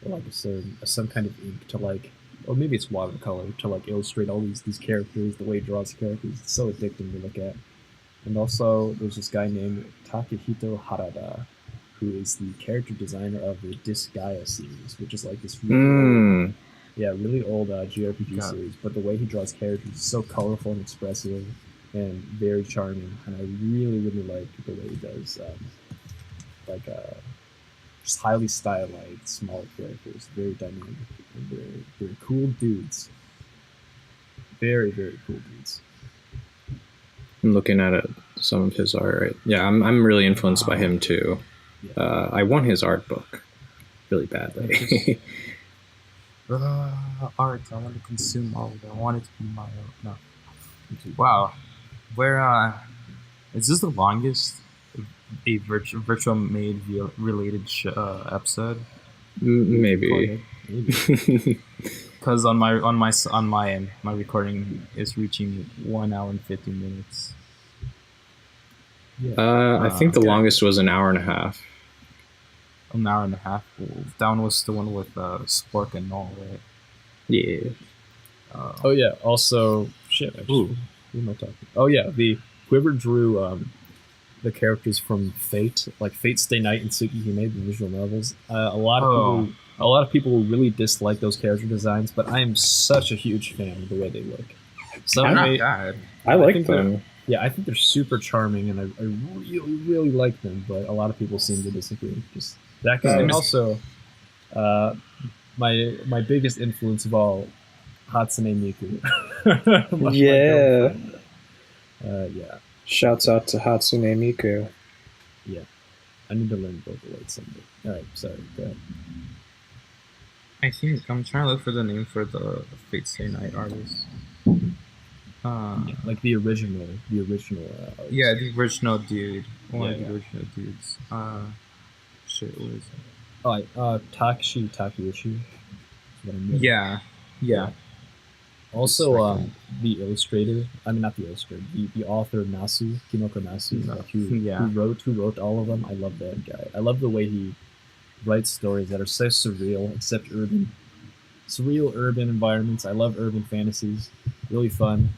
Speaker 4: or like some kind of ink to like, or maybe it's watercolor to like illustrate all these characters. The way he draws characters, it's so addicting to look at. And also, there's this guy named Takehito Harada, who is the character designer of the Disgaea series, which is like this really old JRPG series. But the way he draws characters is so colorful and expressive and very charming, and I really like the way he does just highly stylized smaller characters, very dynamic and very cool dudes. Very cool dudes.
Speaker 3: I'm looking at some of his art. Right? Yeah, I'm really influenced by him too. Yeah. I want his art book really badly.
Speaker 2: Art. I want to consume all of it. I want it to be my own. No. Wow. Where is this the longest a Virtua Made related episode?
Speaker 3: Maybe.
Speaker 2: Because on my end, my recording is reaching 1 hour and 50 minutes.
Speaker 3: Yeah. I think the longest was an hour and a half.
Speaker 2: An hour and a half. That one was the one with Spork and all, right?
Speaker 3: Yeah.
Speaker 4: Oh yeah. Also, shit. Actually, who am I talking? Oh yeah, whoever drew the characters from Fate, like Fate Stay Night and Tsukihime, the visual novels. A lot of people really dislike those character designs, but I am such a huge fan of the way they look.
Speaker 3: I like them.
Speaker 4: Yeah, I think they're super charming, and I really like them. But a lot of people seem to disagree. Just that guy. And also, my biggest influence of all, Hatsune Miku. Yeah.
Speaker 3: Shouts out to Hatsune Miku.
Speaker 4: Yeah. I need to learn Vocaloid someday. Alright, sorry, go ahead.
Speaker 2: I think I'm trying to look for the name for the Fate Stay Night artist.
Speaker 4: Like the original artist.
Speaker 2: Yeah, the original dude. One of the original dudes. Shit, what is it?
Speaker 4: Takashi Takeuchi.
Speaker 2: Yeah.
Speaker 4: Also, the illustrator. I mean, not the illustrator. The author Nasu, Kinoko Nasu, who wrote all of them. I love that guy. I love the way he writes stories that are so surreal, except urban. Surreal urban environments. I love urban fantasies. Really fun.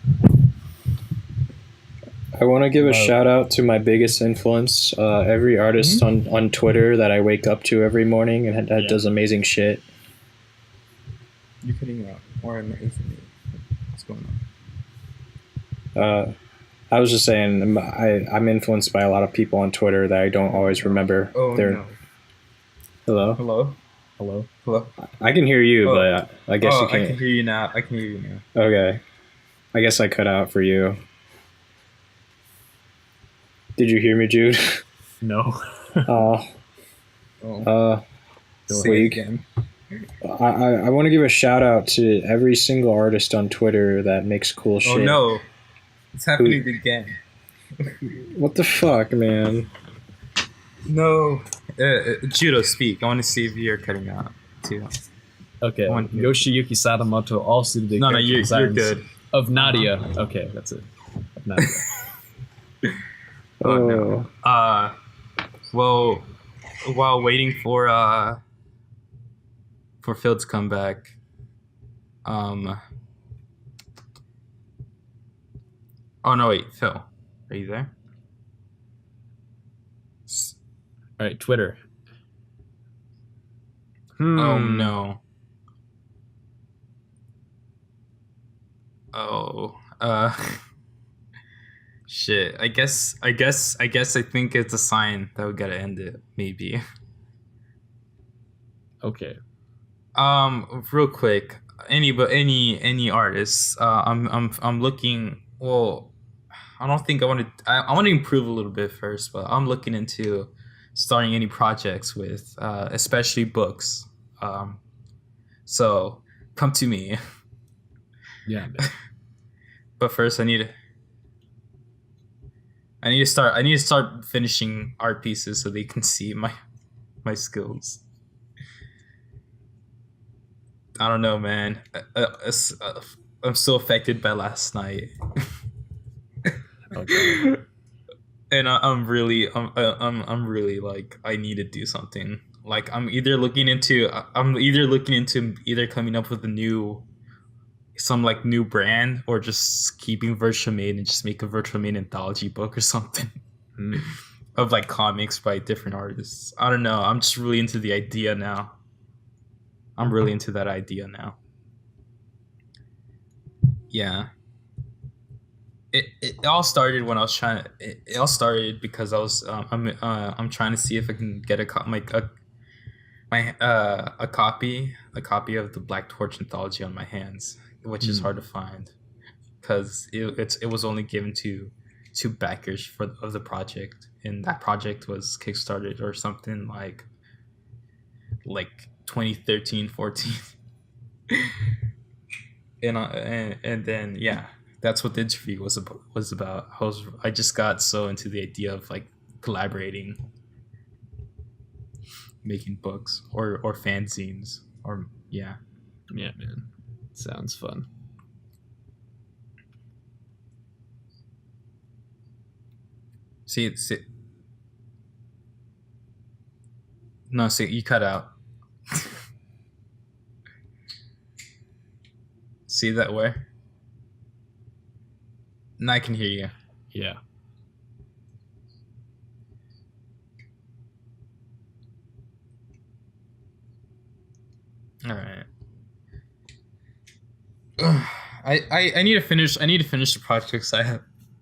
Speaker 3: I want to give a shout out to my biggest influence. Every artist on Twitter that I wake up to every morning and that does amazing shit.
Speaker 2: You're cutting out. Or am I? What's going on?
Speaker 3: I was just saying I'm influenced by a lot of people on Twitter that I don't always remember.
Speaker 2: No.
Speaker 3: Hello? I can hear you, but I guess you can't.
Speaker 2: I can hear you now.
Speaker 3: Okay. I guess I cut out for you. Did you hear me, Jude?
Speaker 4: No.
Speaker 2: Say it again.
Speaker 3: I want to give a shout out to every single artist on Twitter that makes cool shit.
Speaker 2: Oh no. It's happening again.
Speaker 3: What the fuck, man?
Speaker 2: No. Joodough, speak. I want to see if you're cutting out too.
Speaker 4: Okay. Yoshiyuki Sadamoto also did
Speaker 2: No, you're good.
Speaker 4: Of Nadia. Okay, that's it. Of Nadia.
Speaker 2: No. Well, while waiting for Phil to come back, oh no, wait, Phil, are you there?
Speaker 4: All right, Twitter.
Speaker 2: Oh no. Oh, Shit. I think it's a sign that we gotta end it. Maybe.
Speaker 4: Okay.
Speaker 2: Real quick. Any artists? I'm looking. Well, I don't think I want to. I want to improve a little bit first, but I'm looking into starting any projects with, especially books. So come to me.
Speaker 4: Yeah, man.
Speaker 2: But first, I need to start finishing art pieces so they can see my skills. I don't know, man. I'm so affected by last night.
Speaker 4: Okay.
Speaker 2: And I'm really like, I need to do something. Like I'm either looking into either coming up with some like new brand, or just keeping Virtua Made and just make a Virtua Made anthology book or something of like comics by different artists. I don't know. I'm just really into the idea now. I'm really into that idea now. Yeah. It all started when I was trying to. It all started because I was I'm trying to see if I can get a copy of the Black Torch anthology on my hands, which is hard to find because it was only given to two backers of the project, and that project was kickstarted or something like 2013, 14. and then yeah, that's what the interview was about. I just got so into the idea of like collaborating, making books or fanzines, or yeah.
Speaker 4: Yeah, man. Sounds fun.
Speaker 2: See. No, see, you cut out. See that where? Now I can hear you.
Speaker 4: Yeah.
Speaker 2: All right. I need to finish. I need to finish the projects I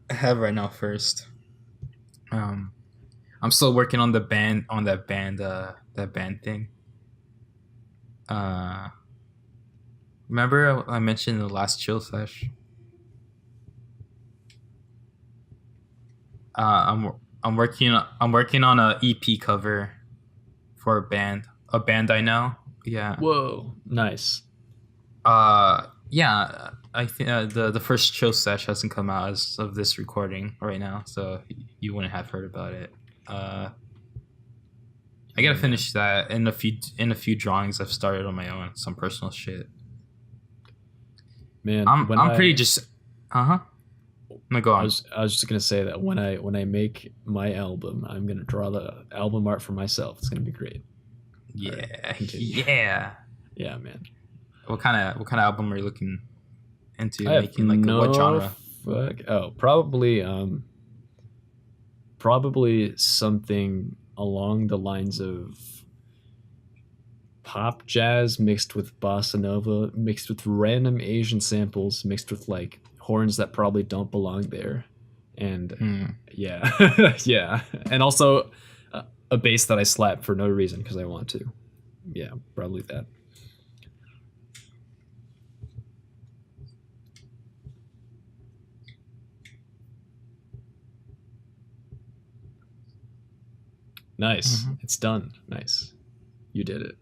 Speaker 2: have right now first. I'm still working on that band thing. Remember I mentioned in the last chill sesh? I'm working on a EP cover for a band I know. Yeah.
Speaker 4: Whoa, nice.
Speaker 2: Yeah, I think the first chill sesh hasn't come out as of this recording right now, so you wouldn't have heard about it. I gotta finish that in a few drawings I've started on my own, some personal shit.
Speaker 4: Man,
Speaker 2: I'm pretty just No, go on.
Speaker 4: I was just gonna say that when I make my album, I'm gonna draw the album art for myself. It's gonna be great.
Speaker 2: Yeah,
Speaker 4: yeah, yeah, man.
Speaker 2: What kind of album are you looking into making? Like what genre?
Speaker 4: Probably something along the lines of pop jazz mixed with bossa nova, mixed with random Asian samples, mixed with like horns that probably don't belong there, and yeah, yeah, and also a bass that I slap for no reason because I want to. Yeah, probably that. Nice. Mm-hmm. It's done. Nice. You did it.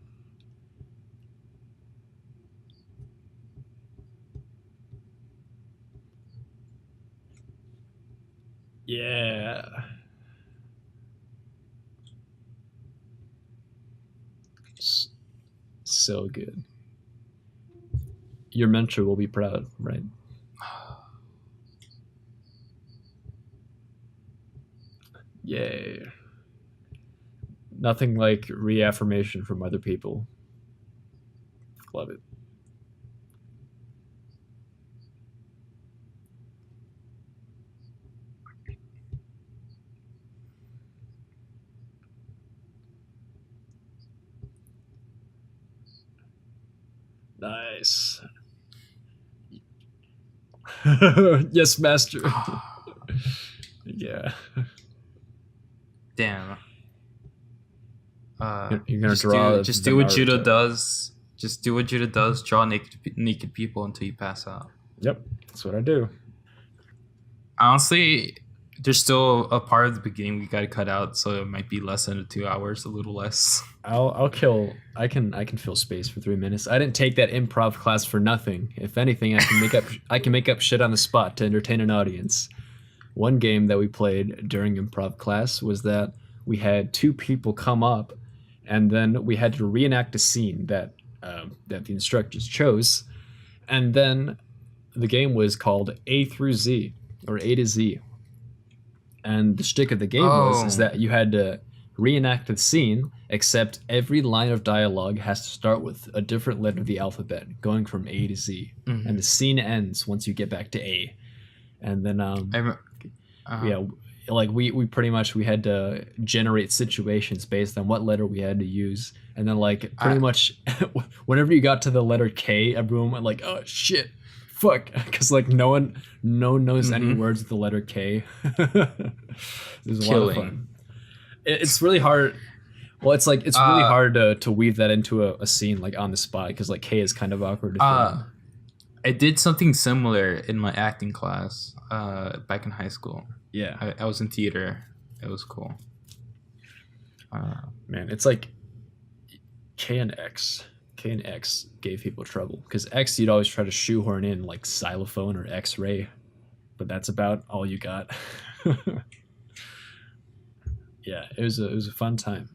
Speaker 4: Yeah. So good. Your mentor will be proud, right? Yay. Nothing like reaffirmation from other people. Love it. Nice. Yes, master. Yeah.
Speaker 2: Damn.
Speaker 4: You're gonna draw.
Speaker 2: Just
Speaker 4: the
Speaker 2: do what
Speaker 4: Naruto.
Speaker 2: Joodough does. Just do what Joodough does. Draw naked people until you pass out.
Speaker 4: Yep, that's what I do.
Speaker 2: Honestly, there's still a part of the beginning we gotta cut out, so it might be less than 2 hours, a little less.
Speaker 4: I'll kill. I can fill space for 3 minutes. I didn't take that improv class for nothing. If anything, I can make up shit on the spot to entertain an audience. One game that we played during improv class was that we had 2 people come up, and then we had to reenact a scene that the instructors chose, and then the game was called A through Z, or A to Z. And the shtick of the game is that you had to reenact the scene, except every line of dialogue has to start with a different letter of the alphabet, going from A to Z.
Speaker 2: Mhm.
Speaker 4: And the scene ends once you get back to A. And then, we pretty much, we had to generate situations based on what letter we had to use. And then, like, pretty much whenever you got to the letter K, everyone went like, oh, shit. Fuck, because like no one knows any words with the letter K. There's a lot of fun. It's really hard. Well, it's really hard to weave that into a scene like on the spot because like K is kind of awkward.
Speaker 2: I did something similar in my acting class back in high school.
Speaker 4: Yeah,
Speaker 2: I was in theater. It was cool.
Speaker 4: Man, it's like K and X gave people trouble because X you'd always try to shoehorn in like xylophone or X-ray, but that's about all you got. Yeah, it was a fun time.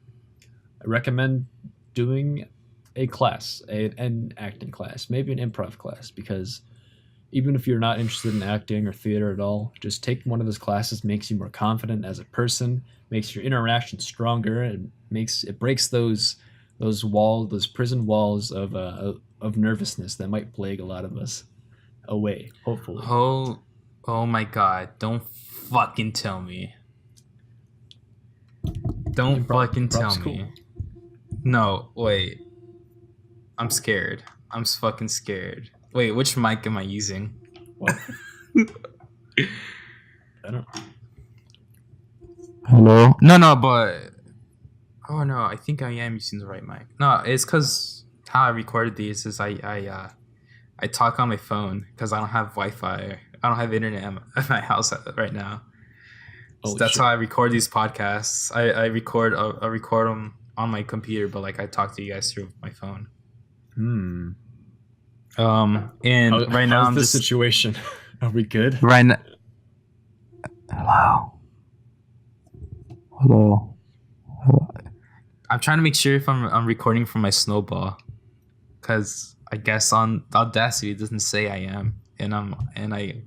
Speaker 4: I recommend doing a class, an acting class, maybe an improv class, because even if you're not interested in acting or theater at all, just taking one of those classes makes you more confident as a person, makes your interaction stronger, and breaks those prison walls of nervousness that might plague a lot of us away, hopefully.
Speaker 2: Oh my god, don't fucking tell me. Don't fucking tell me.
Speaker 4: Cool.
Speaker 2: No, wait. I'm scared. I'm fucking scared. Wait, which mic am I using?
Speaker 4: What? I don't.
Speaker 2: Hello? No, but... Oh no, I think I am using the right mic. No, it's because how I recorded these is I talk on my phone because I don't have Wi-Fi. I don't have internet at my house right now. So that's how I record these podcasts. I record them on my computer, but like I talk to you guys through my phone.
Speaker 4: Hmm.
Speaker 2: And right now
Speaker 4: how's the situation? Are we good?
Speaker 2: Right now. Hello. I'm trying to make sure if I'm recording from my snowball, because I guess on Audacity it doesn't say I am, and I.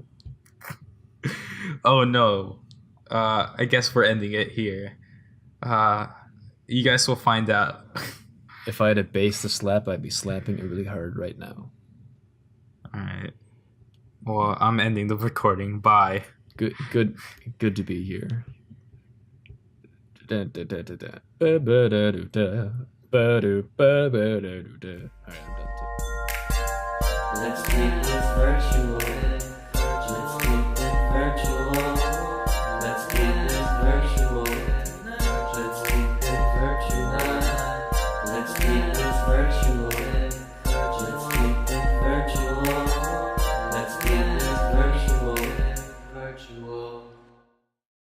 Speaker 2: Oh no. I guess we're ending it here. You guys will find out.
Speaker 4: If I had a bass to slap, I'd be slapping it really hard right now.
Speaker 2: Alright. Well, I'm ending the recording. Bye.
Speaker 4: Good to be here. Alright, I'm done too.
Speaker 1: Let's keep this virtual.